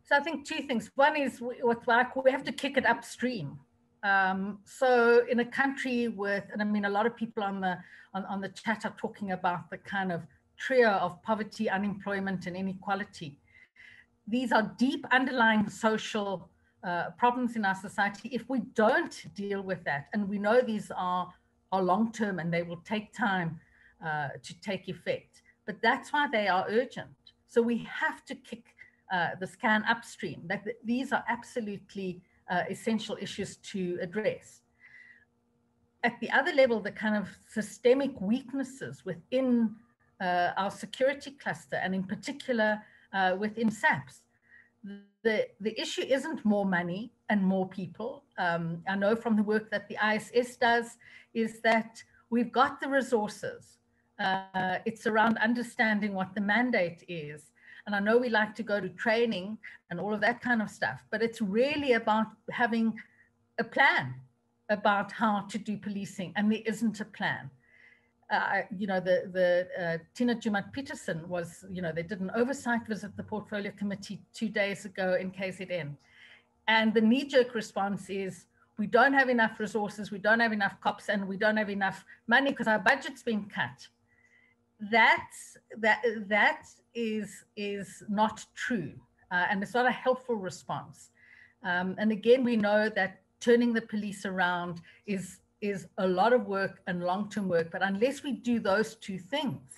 So I think 2 things. One is we have to kick it upstream. So in a country with, and I mean, a lot of people on the chat are talking about the kind of trio of poverty, unemployment, and inequality. These are deep underlying social problems in our society. If we don't deal with that, and we know these are long-term and they will take time to take effect, but that's why they are urgent. So we have to kick this can upstream. That these are absolutely essential issues to address. At the other level, the kind of systemic weaknesses within our security cluster, and in particular within SAPS. The issue isn't more money and more people. I know from the work that the ISS does is that we've got the resources. It's around understanding what the mandate is. And I know we like to go to training and all of that kind of stuff, but it's really about having a plan about how to do policing, and there isn't a plan. Tina Jumat-Peterson was, they did an oversight visit the portfolio committee 2 days ago in KZN. And the knee-jerk response is, we don't have enough resources, we don't have enough cops, and we don't have enough money because our budget's been cut. That is not true. And it's not a helpful response. And again, we know that turning the police around is a lot of work and long-term work, but unless we do those 2 things,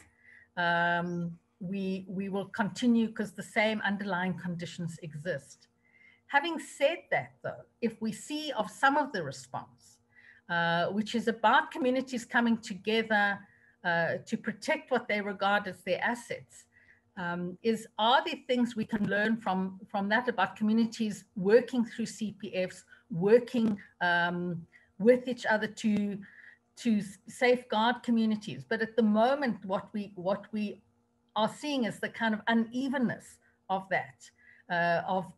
we will continue because the same underlying conditions exist. Having said that, though, if we see of some of the response, which is about communities coming together to protect what they regard as their assets, are there things we can learn from that about communities working through CPFs, working with each other to safeguard communities? But at the moment, what we are seeing is the kind of unevenness of that,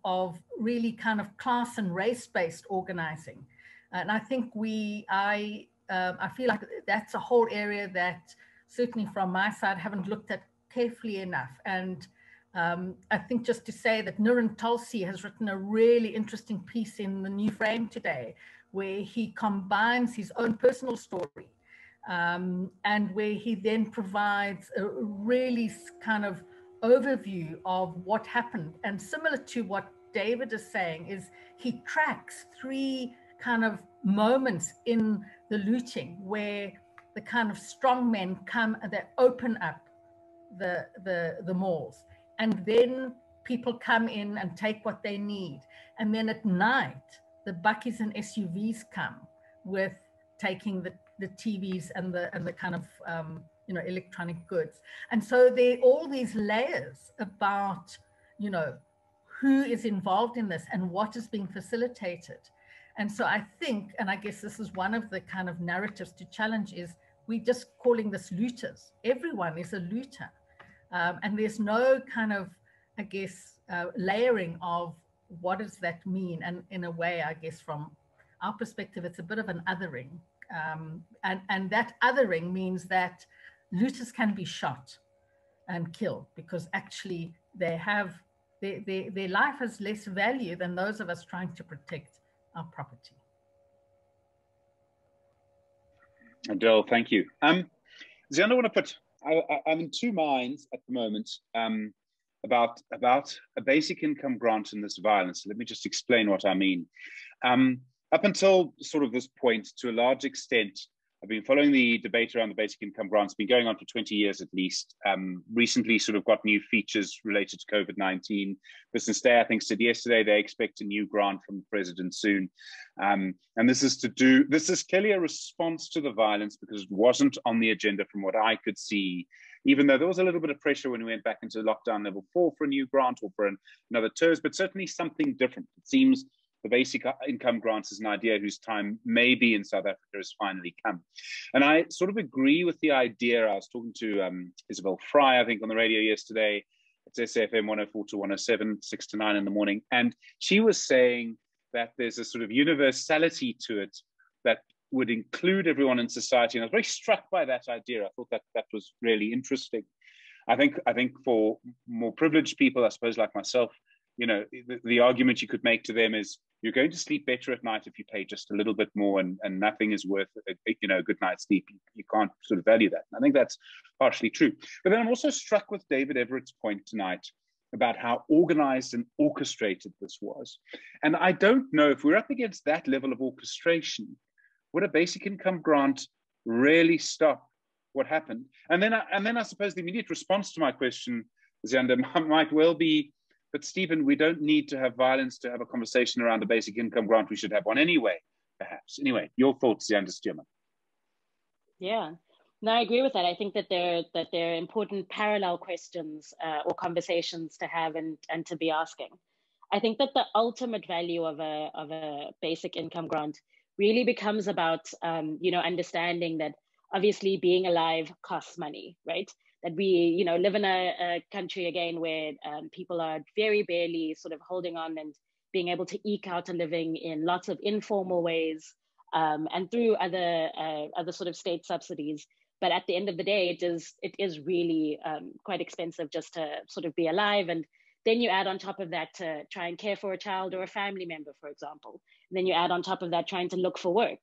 of really kind of class and race-based organizing. And I think I feel like that's a whole area that certainly from my side haven't looked at carefully enough. And I think just to say that Niran Tulsi has written a really interesting piece in the New Frame today, where he combines his own personal story and where he then provides a really kind of overview of what happened. And similar to what David is saying is he tracks 3 kind of moments in the looting where the kind of strong men come and they open up the malls, and then people come in and take what they need, and then at night the buckies and SUVs come with taking the TVs and the kind of you know, electronic goods. And so there are all these layers about, you know, who is involved in this and what is being facilitated. And so I think, and I guess this is one of the kind of narratives to challenge, is we're just calling this looters. Everyone is a looter. And there's no kind of, I guess, layering of what does that mean? And in a way, I guess from our perspective, it's a bit of an othering. And that othering means that looters can be shot and killed because actually they have, their life has less value than those of us trying to protect our property. Adele, thank you. Ziyanda, I want to put, I'm in 2 minds at the moment about a basic income grant and this violence. Let me just explain what I mean. Up until sort of this point, to a large extent, I've been following the debate around the basic income grant. It's been going on for 20 years at least. Recently sort of got new features related to COVID-19. Business Day, I think, said yesterday they expect a new grant from the president soon. And this is clearly a response to the violence because it wasn't on the agenda from what I could see, even though there was a little bit of pressure when we went back into lockdown level 4 for a new grant or for another TERS, but certainly something different. It seems the basic income grants is an idea whose time maybe in South Africa has finally come. And I sort of agree with the idea. I was talking to Isabel Fry, I think, on the radio yesterday. It's SAFM 104 to 107, 6 to 9 in the morning. And she was saying that there's a sort of universality to it that would include everyone in society. And I was very struck by that idea. I thought that was really interesting. I think for more privileged people, I suppose like myself, you know, the argument you could make to them is you're going to sleep better at night if you pay just a little bit more, and nothing is worth you know, a good night's sleep. You can't sort of value that. And I think that's partially true. But then I'm also struck with David Everatt's point tonight about how organized and orchestrated this was. And I don't know if we're up against that level of orchestration, would a basic income grant really stop what happened? And then I suppose the immediate response to my question, Ziyanda, might well be, but Stephen, we don't need to have violence to have a conversation around a basic income grant. We should have one anyway, perhaps. Anyway, your thoughts, Ziyanda Stuurman. Yeah, no, I agree with that. I think that there are important parallel questions or conversations to have and to be asking. I think that the ultimate value of a basic income grant really becomes about you know, understanding that obviously being alive costs money, right? That we, you know, live in a country again where people are very barely sort of holding on and being able to eke out a living in lots of informal ways and through other sort of state subsidies. But at the end of the day, it is really quite expensive just to sort of be alive. And then you add on top of that to try and care for a child or a family member, for example. And then you add on top of that trying to look for work,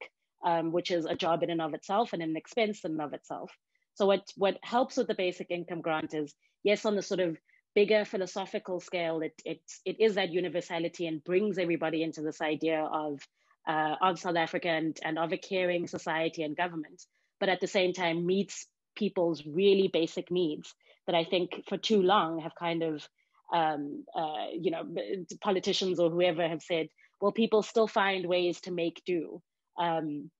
which is a job in and of itself and an expense in and of itself. So what helps with the basic income grant is, yes, on the sort of bigger philosophical scale, it is that universality and brings everybody into this idea of South Africa and of a caring society and government, but at the same time meets people's really basic needs that I think for too long have kind of, you know, politicians or whoever have said, well, people still find ways to make do. And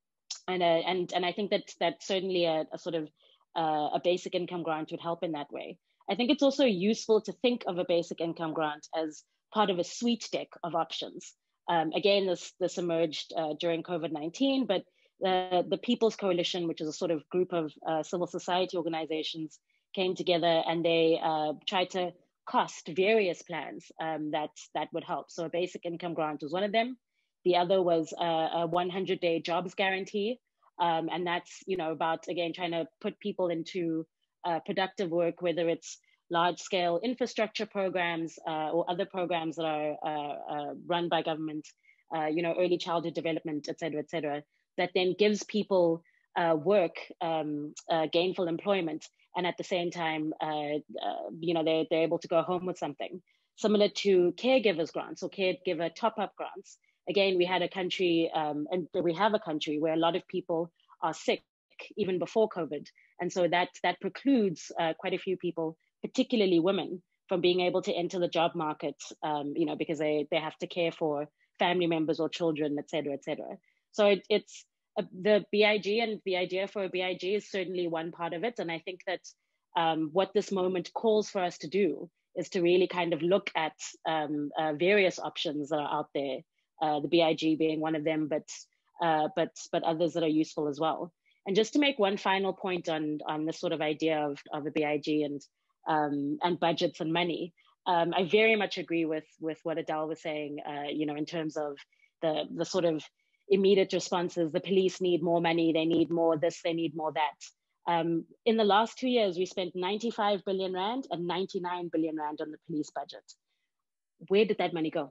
I think that certainly a sort of a basic income grant would help in that way. I think it's also useful to think of a basic income grant as part of a suite deck of options. Again, this emerged during COVID-19, but the People's Coalition, which is a sort of group of civil society organizations, came together and they tried to cost various plans that would help. So a basic income grant was one of them. The other was a 100-day jobs guarantee. And that's, you know, about, again, trying to put people into productive work, whether it's large-scale infrastructure programs or other programs that are run by government, you know, early childhood development, et cetera, that then gives people work, gainful employment, and at the same time, you know, they're able to go home with something. similar to caregivers grants or caregiver top-up grants. Again, we had a country, and we have a country where a lot of people are sick even before COVID. And so that precludes quite a few people, particularly women, from being able to enter the job market, because they have to care for family members or children, et cetera, et cetera. So it's the BIG, and the idea for a BIG is certainly one part of it. And I think that what this moment calls for us to do is to really kind of look at various options that are out there, the BIG being one of them, but others that are useful as well. And just to make one final point on this sort of idea of a BIG and budgets and money, I very much agree with what Adele was saying, in terms of the sort of immediate responses. The police need more money, they need more this, they need more that. In the last 2 years, we spent 95 billion Rand and 99 billion Rand on the police budget. Where did that money go?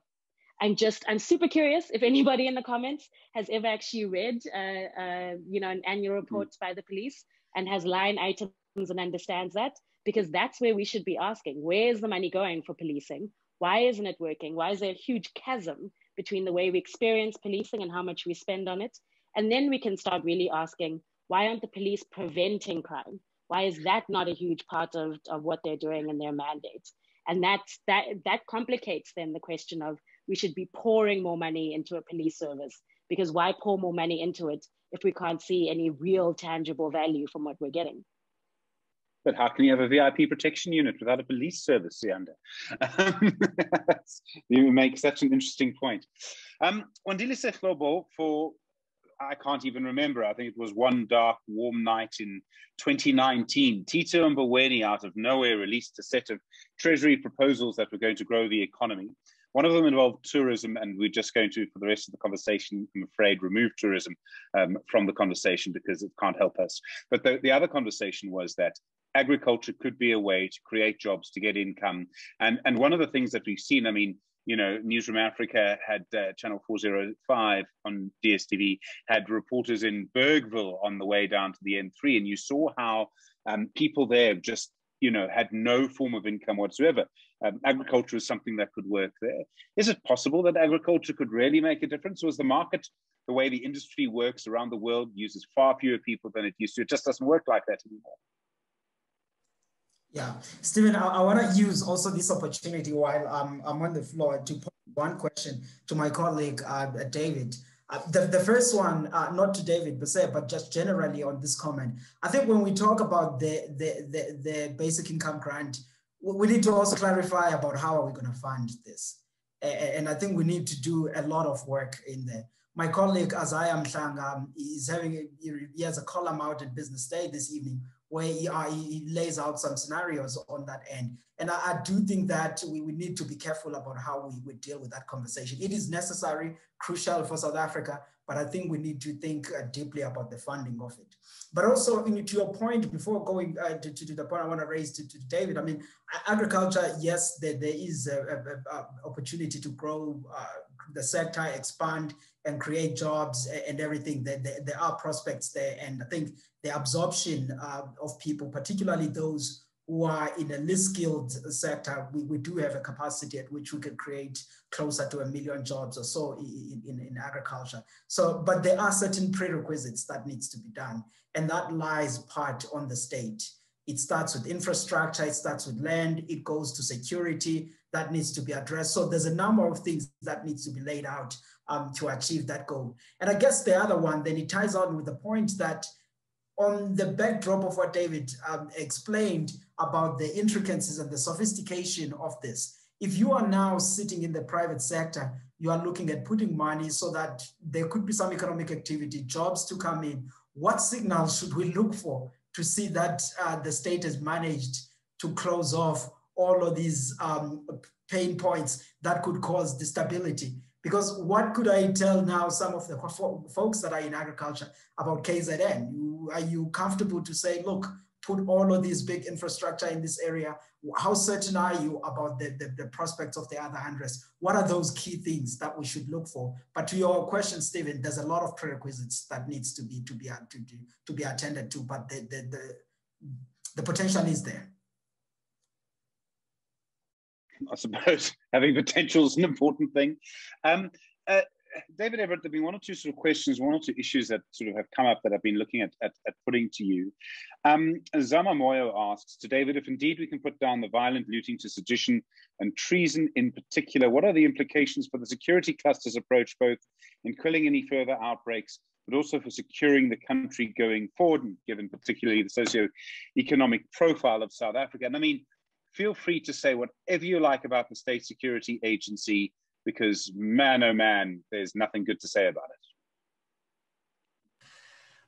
I'm super curious if anybody in the comments has ever actually read, an annual report by the police and has line items and understands that, because that's where we should be asking, where's the money going for policing? Why isn't it working? Why is there a huge chasm between the way we experience policing and how much we spend on it? And then we can start really asking, why aren't the police preventing crime? Why is that not a huge part of what they're doing in their mandate? And that complicates then the question of, we should be pouring more money into a police service, because why pour more money into it if we can't see any real tangible value from what we're getting? But how can you have a VIP protection unit without a police service, Ziyanda? You make such an interesting point. Wandile Sihlobo, I can't even remember, I think it was one dark, warm night in 2019, Tito Mboweni out of nowhere released a set of Treasury proposals that were going to grow the economy. One of them involved tourism, and we're just going to, for the rest of the conversation, I'm afraid, remove tourism from the conversation because it can't help us. But the other conversation was that agriculture could be a way to create jobs, to get income. And one of the things that we've seen, I mean, Newsroom Africa had Channel 405 on DSTV, had reporters in Bergville on the way down to the N3, and you saw how people there just, had no form of income whatsoever. Agriculture is something that could work there. Is it possible that agriculture could really make a difference? Or is the market, the way the industry works around the world, uses far fewer people than it used to? It just doesn't work like that anymore. Yeah, Stephen, I want to use also this opportunity while I'm on the floor to put one question to my colleague, David. The first one, not to David but just generally on this comment. I think when we talk about the basic income grant, we need to also clarify about how are we going to fund this. And I think we need to do a lot of work in there. My colleague, Azaya Mhlanga, he has a column out at Business Day this evening where he lays out some scenarios on that end. And I do think that we need to be careful about how we deal with that conversation. It is necessary, crucial for South Africa, but I think we need to think deeply about the funding of it. But also, to your point, before going to the point I want to raise to David, I mean, agriculture, yes, there is an opportunity to grow the sector, expand and create jobs and everything. There are prospects there. And I think the absorption of people, particularly those who are in a least skilled sector, we do have a capacity at which we can create closer to 1 million jobs or so in agriculture. So, but there are certain prerequisites that needs to be done, and that lies part on the state. It starts with infrastructure, it starts with land, it goes to security that needs to be addressed. So there's a number of things that needs to be laid out to achieve that goal. And I guess the other one, then it ties on with the point that on the backdrop of what David explained about the intricacies and the sophistication of this, if you are now sitting in the private sector, you are looking at putting money so that there could be some economic activity, jobs to come in. What signals should we look for to see that the state has managed to close off all of these pain points that could cause instability? Because what could I tell now some of the folks that are in agriculture about KZN? Are you comfortable to say, look, put all of these big infrastructure in this area? How certain are you about the prospects of the other Unrest? What are those key things that we should look for? But to your question, Stephen, there's a lot of prerequisites that needs to be attended to, but the potential is there. I suppose having potential is an important thing. David, Everatt, there have been one or two sort of questions, one or two issues that sort of have come up that I've been looking at putting to you. Zama Moyo asks, to David, if indeed we can put down the violent looting to sedition and treason in particular, what are the implications for the security cluster's approach, both in quelling any further outbreaks, but also for securing the country going forward, and given particularly the socio-economic profile of South Africa? And I mean, feel free to say whatever you like about the State Security Agency, because man, oh man, there's nothing good to say about it.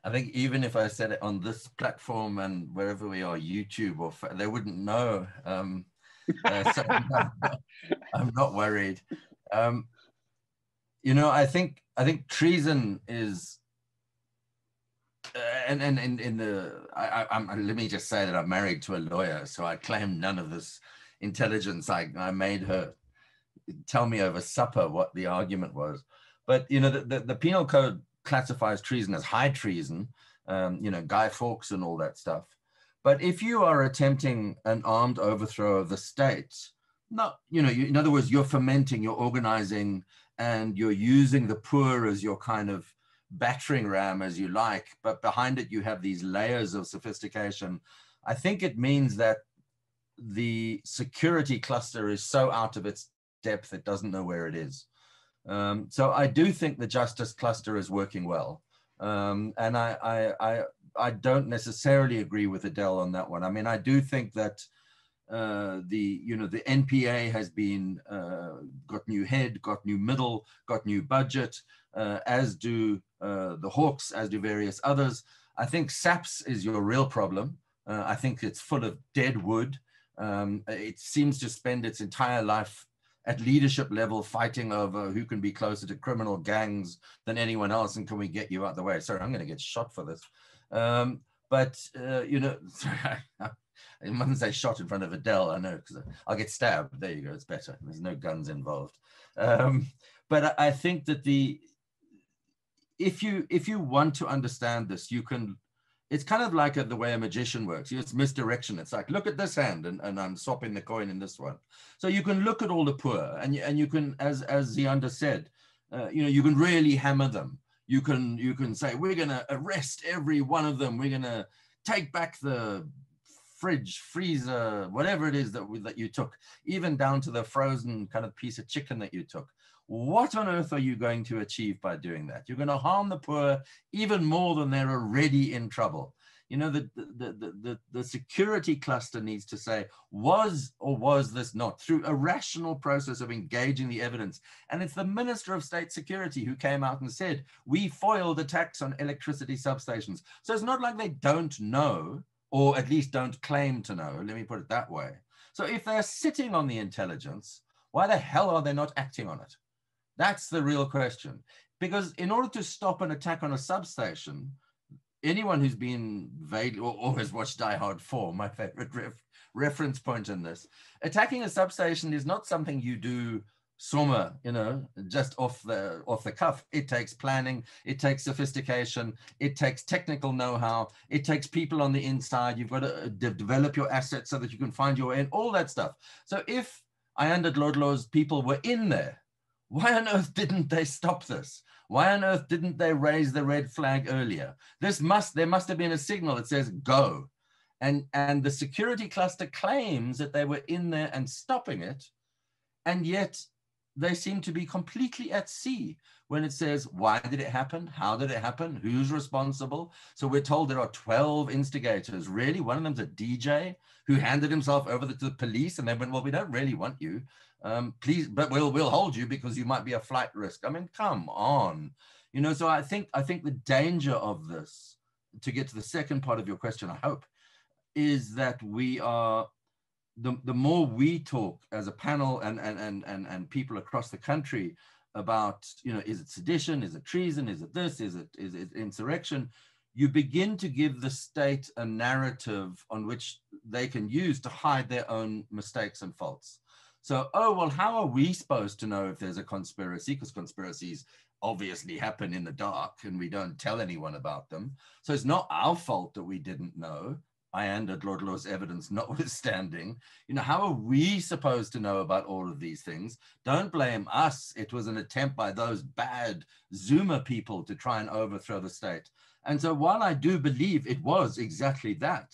I think even if I said it on this platform and wherever we are, YouTube, or they wouldn't know. So I'm not worried. You know, I think treason is, let me just say that I'm married to a lawyer, so I claim none of this intelligence. I made her tell me over supper what the argument was. But, you know, the penal code classifies treason as high treason, you know, Guy Fawkes and all that stuff. But if you are attempting an armed overthrow of the state, not, you know, in other words, you're fomenting, you're organizing, and you're using the poor as your kind of battering ram, as you like, but behind it you have these layers of sophistication. I think it means that the security cluster is so out of its depth it doesn't know where it is. So I do think the justice cluster is working well, and I don't necessarily agree with Adele on that one. I mean, I do think that the NPA has been got new head, got new middle, got new budget, as do the Hawks, as do various others. I think SAPS is your real problem. I think it's full of dead wood. It seems to spend its entire life at leadership level fighting over who can be closer to criminal gangs than anyone else, and can we get you out the way? Sorry, I'm going to get shot for this. You know, sorry, I mustn't say shot in front of Adele, I know, because I'll get stabbed. There you go, it's better. There's no guns involved. But I think that if you want to understand this, you can. It's kind of like the way a magician works. It's misdirection. It's like, look at this hand, and I'm swapping the coin in this one. So you can look at all the poor, and you can, as Ziyanda said, you know, you can really hammer them. You can say, we're going to arrest every one of them. We're going to take back the fridge, freezer, whatever it is that you took, even down to the frozen kind of piece of chicken that you took. What on earth are you going to achieve by doing that? You're going to harm the poor even more than they're already in trouble. You know, the security cluster needs to say, was or was this not, through a rational process of engaging the evidence. And it's the Minister of State Security who came out and said, we foiled attacks on electricity substations. So it's not like they don't know, or at least don't claim to know, let me put it that way. So if they're sitting on the intelligence, why the hell are they not acting on it? That's the real question. Because in order to stop an attack on a substation, anyone who's been vague or has watched Die Hard 4, my favorite reference point in this, attacking a substation is not something you do summa, you know, just off the cuff. It takes planning, it takes sophistication, it takes technical know-how, it takes people on the inside. You've got to develop your assets so that you can find your way in, all that stuff. So if Ayanda Dlodlo's people were in there, why on earth didn't they stop this? Why on earth didn't they raise the red flag earlier? There must have been a signal that says go. And the security cluster claims that they were in there and stopping it. And yet they seem to be completely at sea when it says, why did it happen? How did it happen? Who's responsible? So we're told there are 12 instigators. Really? One of them's a DJ who handed himself over to the police, and they went, well, we don't really want you. Please, but we'll hold you because you might be a flight risk. I mean, come on. You know, so I think the danger of this, to get to the second part of your question, I hope, is that we are, the more we talk as a panel and people across the country about, you know, is it sedition, is it treason, is it this, is it insurrection, you begin to give the state a narrative on which they can use to hide their own mistakes and faults. So, oh, well, how are we supposed to know if there's a conspiracy? Because conspiracies obviously happen in the dark and we don't tell anyone about them. So it's not our fault that we didn't know. Ayanda Dlodlo's evidence notwithstanding, you know, how are we supposed to know about all of these things? Don't blame us. It was an attempt by those bad Zuma people to try and overthrow the state. And so while I do believe it was exactly that,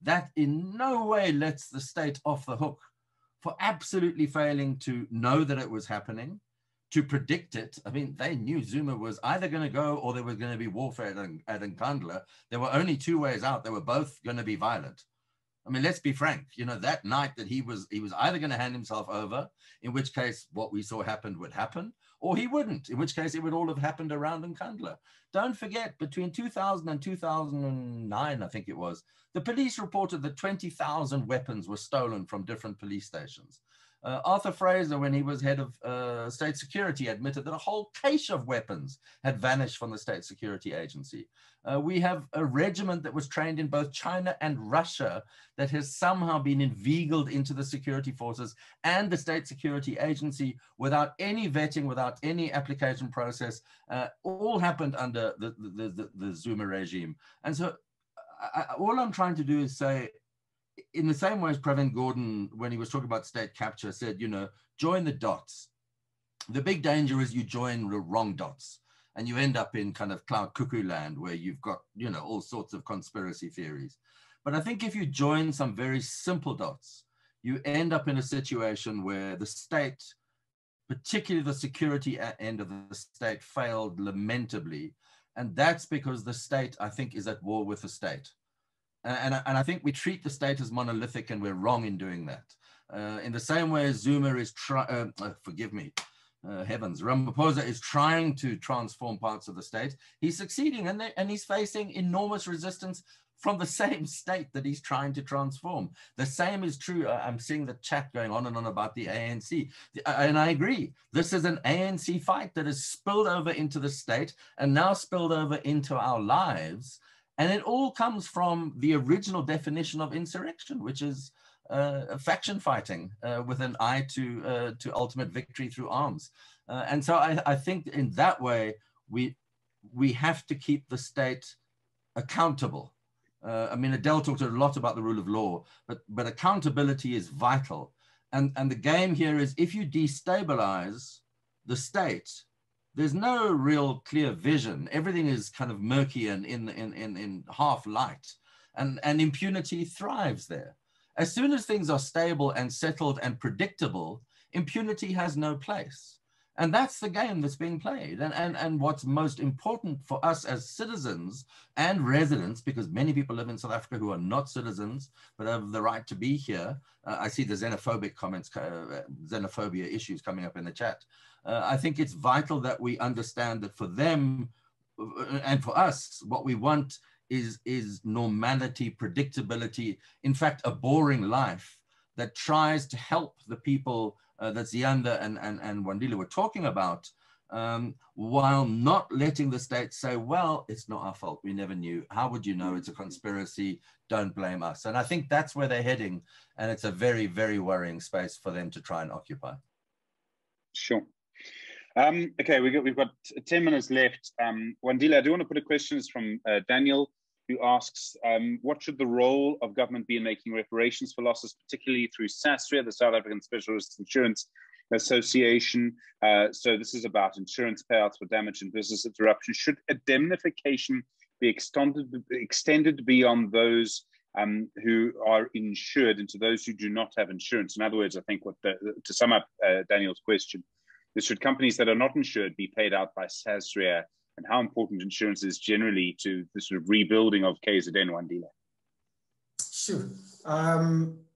that in no way lets the state off the hook for absolutely failing to know that it was happening, to predict it. I mean, they knew Zuma was either going to go or there was going to be warfare at Nkandla. There were only two ways out. They were both going to be violent. I mean, let's be frank, you know, that night that he was either going to hand himself over, in which case what we saw happened would happen, or he wouldn't, in which case it would all have happened around Nkandla. Don't forget, between 2000 and 2009, I think it was, the police reported that 20,000 weapons were stolen from different police stations. Arthur Fraser, when he was head of state security, admitted that a whole cache of weapons had vanished from the state security agency. We have a regiment that was trained in both China and Russia that has somehow been inveigled into the security forces and the state security agency without any vetting, without any application process. All happened under the Zuma regime. And so all I'm trying to do is say, in the same way as Pravin Gordhan, when he was talking about state capture, said, you know, join the dots. The big danger is you join the wrong dots and you end up in kind of cloud cuckoo land where you've got, you know, all sorts of conspiracy theories. But I think if you join some very simple dots, you end up in a situation where the state, particularly the security end of the state, failed lamentably. And that's because the state, I think, is at war with the state. And I think we treat the state as monolithic, and we're wrong in doing that. In the same way as Zuma is heavens, Ramaphosa is trying to transform parts of the state. He's succeeding, and he's facing enormous resistance from the same state that he's trying to transform. The same is true. I'm seeing the chat going on and on about the ANC. And I agree. This is an ANC fight that has spilled over into the state and now spilled over into our lives. And it all comes from the original definition of insurrection, which is faction fighting with an eye to ultimate victory through arms. And so I think in that way, we have to keep the state accountable. I mean, Adele talked a lot about the rule of law, but accountability is vital. And the game here is, if you destabilize the state, there's no real clear vision. Everything is kind of murky and in half light, and impunity thrives there. As soon as things are stable and settled and predictable, impunity has no place. And that's the game that's being played. And what's most important for us as citizens and residents, because many people live in South Africa who are not citizens, but have the right to be here. I see the xenophobic comments, xenophobia issues coming up in the chat. I think it's vital that we understand that for them and for us, what we want is normality, predictability, in fact, a boring life that tries to help the people that Ziyanda and Wandile were talking about, while not letting the state say, well, it's not our fault, we never knew. How would you know? It's a conspiracy, don't blame us. And I think that's where they're heading, and it's a very, very worrying space for them to try and occupy. Sure. Okay, we've got 10 minutes left. Wandile, I do want to put a question from Daniel, who asks, what should the role of government be in making reparations for losses, particularly through SAST, the South African Special Risks Insurance Association? So this is about insurance payouts for damage and business interruption. Should indemnification be extended beyond those who are insured into those who do not have insurance? In other words, I think to sum up Daniel's question, should companies that are not insured be paid out by SASRIA, and how important insurance is generally to the sort of rebuilding of KZN, Wandile? Sure.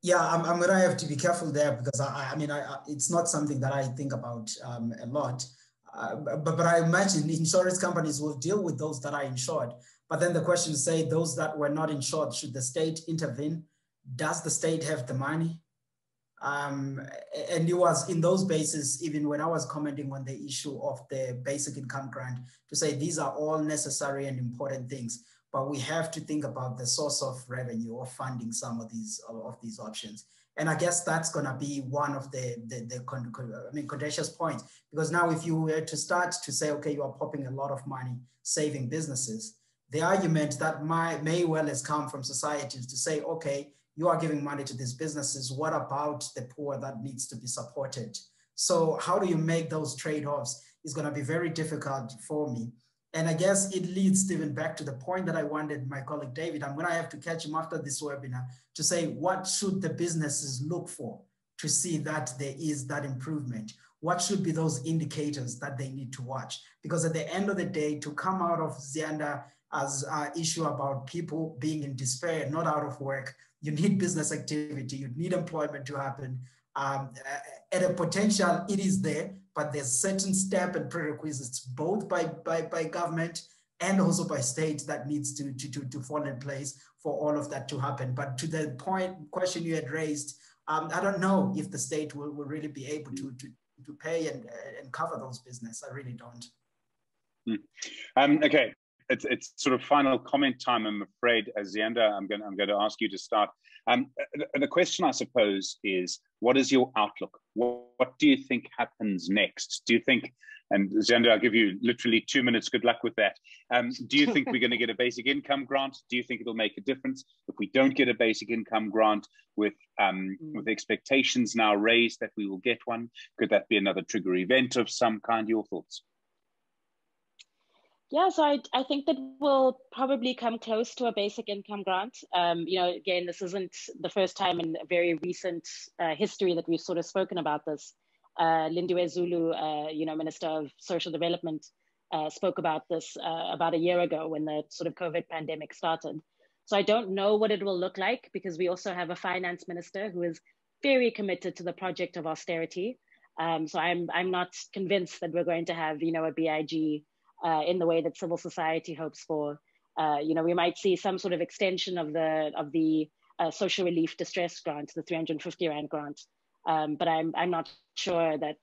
Yeah, I'm going to have to be careful there, because I mean, it's not something that I think about a lot. But I imagine insurance companies will deal with those that are insured. But then the question is, say, those that were not insured, should the state intervene? Does the state have the money? And it was in those bases, even when I was commenting on the issue of the basic income grant, to say these are all necessary and important things, but we have to think about the source of revenue or funding some of these options. And I guess that's going to be one of the contentious points, because now if you were to start to say, okay, you are popping a lot of money saving businesses, the argument that may well has come from society is to say, okay, you are giving money to these businesses. What about the poor that needs to be supported? So how do you make those trade-offs is going to be very difficult for me. And I guess it leads Stephen back to the point that I wanted my colleague David. I'm going to have to catch him after this webinar to say, what should the businesses look for to see that there is that improvement? What should be those indicators that they need to watch? Because at the end of the day, to come out of Ziyanda as an issue about people being in despair, not out of work, you need business activity, you need employment to happen. At a potential, it is there, but there's certain step and prerequisites, both by government and also by state, that needs to fall in place for all of that to happen. But to the question you had raised, I don't know if the state will really be able to pay and cover those business. I really don't. Okay, it's sort of final comment time, I'm afraid. Ziyanda, I'm going to ask you to start. The question, I suppose, is what is your outlook? What do you think happens next? Do you think, and Ziyanda, I'll give you literally 2 minutes, good luck with that. Do you think we're going to get a basic income grant? Do you think it'll make a difference? If we don't get a basic income grant with expectations now raised that we will get one, could that be another trigger event of some kind? Your thoughts? Yeah, so I think that we'll probably come close to a basic income grant. You know, again, this isn't the first time in very recent history that we've sort of spoken about this. Lindiwe Zulu, you know, Minister of Social Development, spoke about this about a year ago when the sort of COVID pandemic started. So I don't know what it will look like, because we also have a finance minister who is very committed to the project of austerity. So I'm not convinced that we're going to have, you know, a BIG in the way that civil society hopes for. You know, we might see some sort of extension of the social relief distress grant, the 350 Rand grant. But I'm not sure that,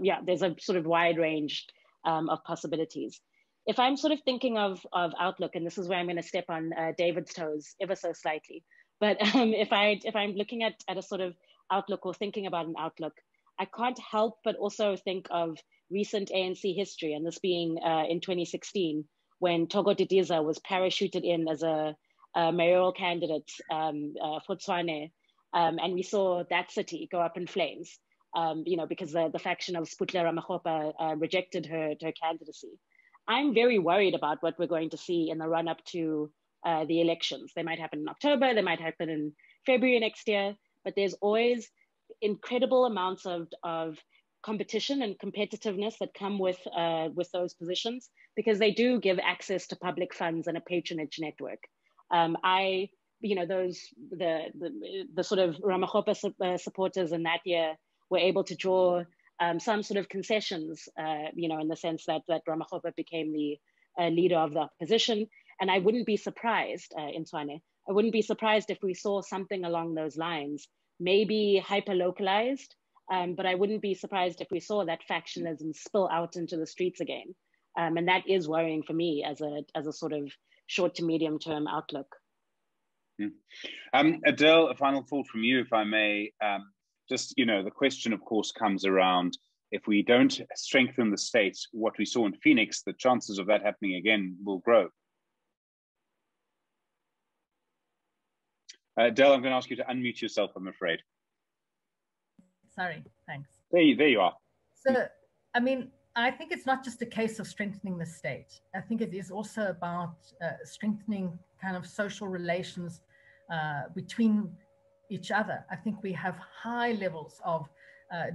yeah, there's a sort of wide range of possibilities. If I'm sort of thinking of outlook, and this is where I'm going to step on David's toes ever so slightly, but if I'm looking at a sort of outlook or thinking about an outlook, I can't help but also think of recent ANC history, and this being in 2016, when Togo Didiza was parachuted in as a mayoral candidate for Tshwane, and we saw that city go up in flames, you know, because the faction of Sputle Ramaphosa rejected her candidacy. I'm very worried about what we're going to see in the run-up to the elections. They might happen in October, they might happen in February next year, but there's always incredible amounts of competition and competitiveness that come with those positions, because they do give access to public funds and a patronage network. You know, the sort of Ramaphosa supporters in that year were able to draw some sort of concessions, you know, in the sense that Ramaphosa became the leader of the opposition. And I wouldn't be surprised in Tshwane, I wouldn't be surprised if we saw something along those lines, maybe hyper-localized, but I wouldn't be surprised if we saw that factionalism spill out into the streets again. And that is worrying for me as a sort of short to medium term outlook. Adele, a final thought from you, if I may. Just, you know, the question, of course, comes around, if we don't strengthen the state, what we saw in Phoenix, the chances of that happening again will grow. Adele, I'm going to ask you to unmute yourself, I'm afraid. Sorry, thanks. There you are. So, I mean, I think it's not just a case of strengthening the state. I think it is also about strengthening kind of social relations between each other. I think we have high levels of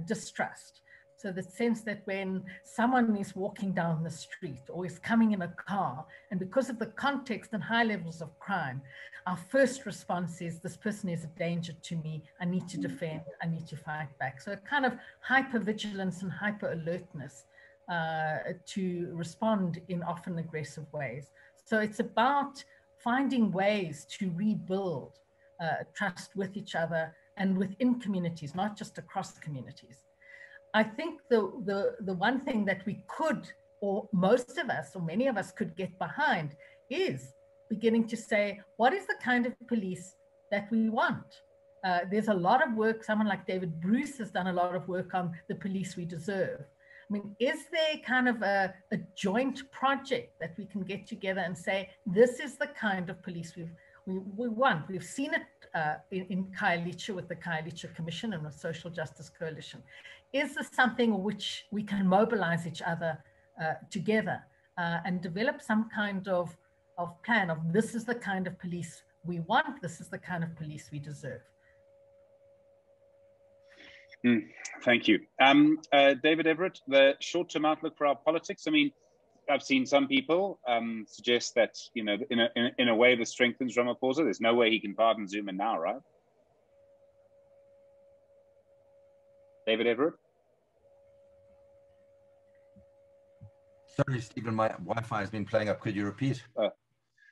distrust. So the sense that when someone is walking down the street or is coming in a car, and because of the context and high levels of crime, our first response is, this person is a danger to me, I need to defend, I need to fight back. So a kind of hyper-vigilance and hyper-alertness to respond in often aggressive ways. So it's about finding ways to rebuild trust with each other and within communities, not just across communities. I think the one thing that we could, or most of us, or many of us could get behind, is beginning to say, what is the kind of police that we want? There's a lot of work, someone like David Bruce has done a lot of work on the police we deserve. I mean, is there kind of a joint project that we can get together and say, this is the kind of police we want? We've seen it in Khayelitsha with the Khayelitsha Commission and the Social Justice Coalition. Is this something which we can mobilize each other together and develop some kind of plan of, this is the kind of police we want, this is the kind of police we deserve? Thank you. David Everatt, the short-term outlook for our politics. I mean, I've seen some people suggest that, you know, in a way this strengthens Ramaphosa. There's no way he can pardon Stuurman now, right? David Everatt? Sorry, Stephen, my Wi-Fi has been playing up. Could you repeat?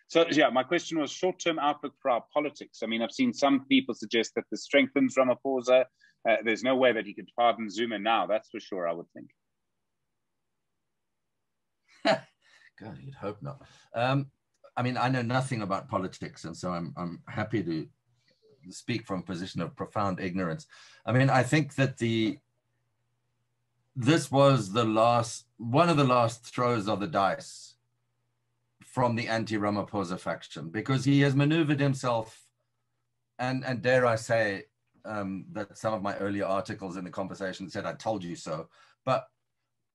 So yeah, my question was short-term outlook for our politics. I mean, I've seen some people suggest that this strengthens Ramaphosa. There's no way that he could pardon Zuma now, that's for sure, I would think. God, you'd hope not. I mean, I know nothing about politics, and so I'm happy to speak from a position of profound ignorance. I mean, I think that this was one of the last throws of the dice from the anti-Ramaphosa faction, because he has maneuvered himself, and dare I say, that some of my earlier articles in the conversation said, I told you so. But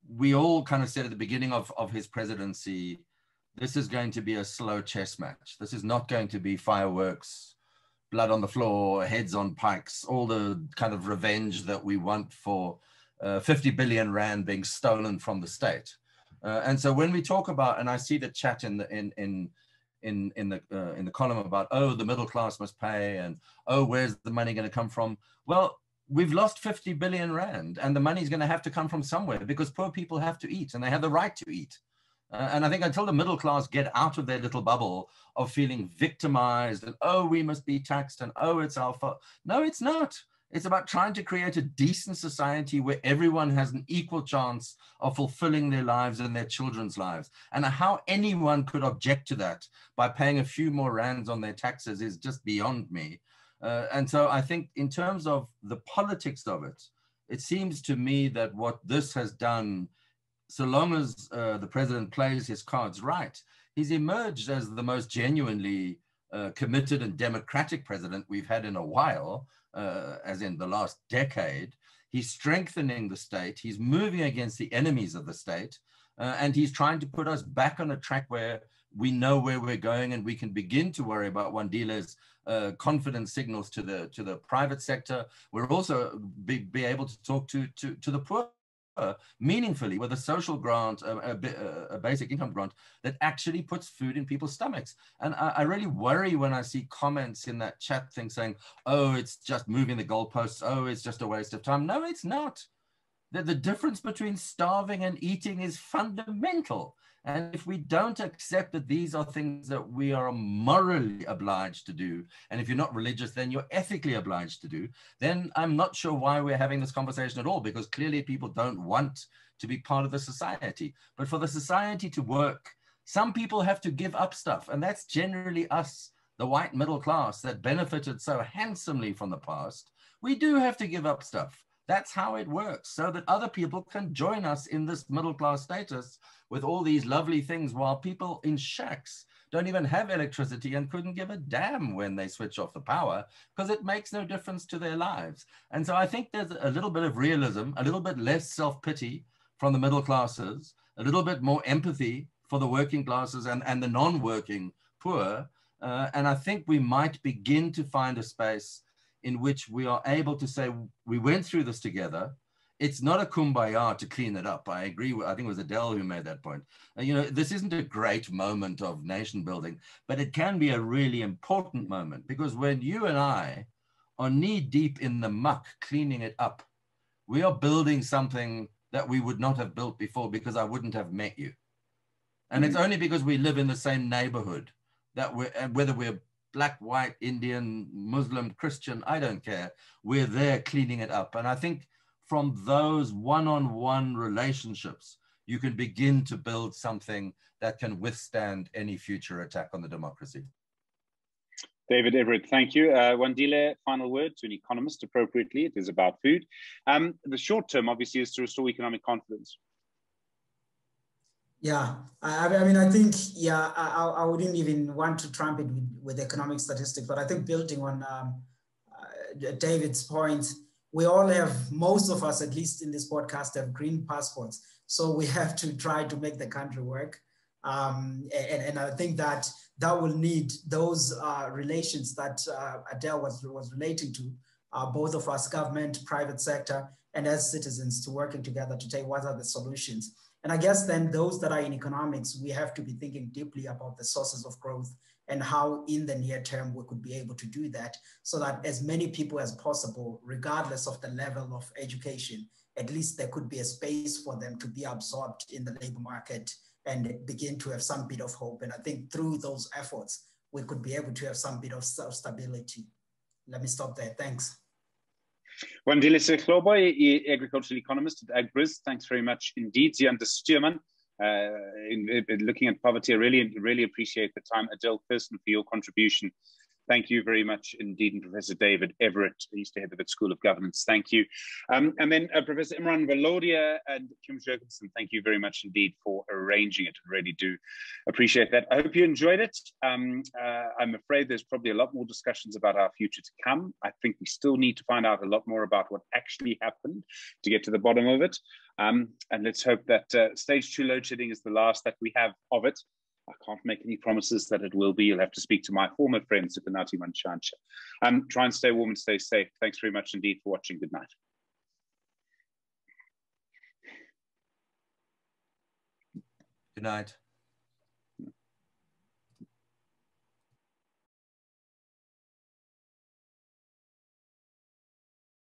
we all kind of said at the beginning of his presidency, this is going to be a slow chess match. This is not going to be fireworks, blood on the floor, heads on pikes, all the kind of revenge that we want for 50 billion rand being stolen from the state. And so when we talk about, and I see the chat in the column about, oh, the middle class must pay, and oh, where's the money going to come from? Well, we've lost 50 billion rand, and the money's going to have to come from somewhere, because poor people have to eat, and they have the right to eat. And I think until the middle class get out of their little bubble of feeling victimized and, oh, we must be taxed, and oh, it's our fault. No, it's not. It's about trying to create a decent society where everyone has an equal chance of fulfilling their lives and their children's lives. And how anyone could object to that by paying a few more rands on their taxes is just beyond me. And so I think in terms of the politics of it, it seems to me that what this has done, so long as the president plays his cards right, he's emerged as the most genuinely committed and democratic president we've had in a while, as in the last decade. He's strengthening the state, he's moving against the enemies of the state, and he's trying to put us back on a track where we know where we're going, and we can begin to worry about Wandile's confidence signals to the private sector. We'll also be able to talk to the poor meaningfully with a social grant, a basic income grant that actually puts food in people's stomachs. And I really worry when I see comments in that chat thing saying, oh, it's just moving the goalposts, oh, it's just a waste of time. No, it's not. The difference between starving and eating is fundamental. And if we don't accept that these are things that we are morally obliged to do, and if you're not religious, then you're ethically obliged to do, then I'm not sure why we're having this conversation at all, because clearly people don't want to be part of the society. But for the society to work, some people have to give up stuff. And that's generally us, the white middle class that benefited so handsomely from the past. We do have to give up stuff. That's how it works, so that other people can join us in this middle class status with all these lovely things, while people in shacks don't even have electricity and couldn't give a damn when they switch off the power, because it makes no difference to their lives. And so I think there's a little bit of realism, a little bit less self-pity from the middle classes, a little bit more empathy for the working classes and the non-working poor. And I think we might begin to find a space in which we are able to say, we went through this together. It's not a kumbaya to clean it up. I agree with, I think it was Adele who made that point. You know, this isn't a great moment of nation building, but it can be a really important moment, because when you and I are knee deep in the muck, cleaning it up, we are building something that we would not have built before, because I wouldn't have met you. And it's only because we live in the same neighborhood that whether we're Black, white, Indian, Muslim, Christian, I don't care. We're there cleaning it up. And I think from those one-on-one relationships, you can begin to build something that can withstand any future attack on the democracy. David Everatt, thank you. Wandile, final word to an economist appropriately. It is about food. The short term, obviously, is to restore economic confidence. Yeah, I mean, I think, yeah, I wouldn't even want to trump it with economic statistics, but I think building on David's point, we all have, most of us, at least in this podcast, have green passports. So we have to try to make the country work. And I think that will need those relations that Adele was relating to, both of us, government, private sector, and as citizens, to working together to take what are the solutions. And I guess then those that are in economics, we have to be thinking deeply about the sources of growth and how in the near term we could be able to do that so that as many people as possible, regardless of the level of education, at least there could be a space for them to be absorbed in the labor market and begin to have some bit of hope. And I think through those efforts, we could be able to have some bit of stability. Let me stop there. Thanks. Wandile Sihlobo, agricultural economist at AgBriz. Thanks very much indeed. Ziyanda Stuurman, in looking at poverty, I really appreciate the time. Adele Kirsten, for your contribution. Thank you very much indeed. And Professor David Everatt, he's the head of the School of Governance. Thank you. And then Professor Imran Valodia and Kim Jurgensen, thank you very much indeed for arranging it. I really do appreciate that. I hope you enjoyed it. I'm afraid there's probably a lot more discussions about our future to come. I think we still need to find out a lot more about what actually happened to get to the bottom of it. And let's hope that stage 2 load shedding is the last that we have of it. I can't make any promises that it will be. You'll have to speak to my former friend, Supanati Manchancha. Try and stay warm and stay safe. Thanks very much indeed for watching. Good night. Good night.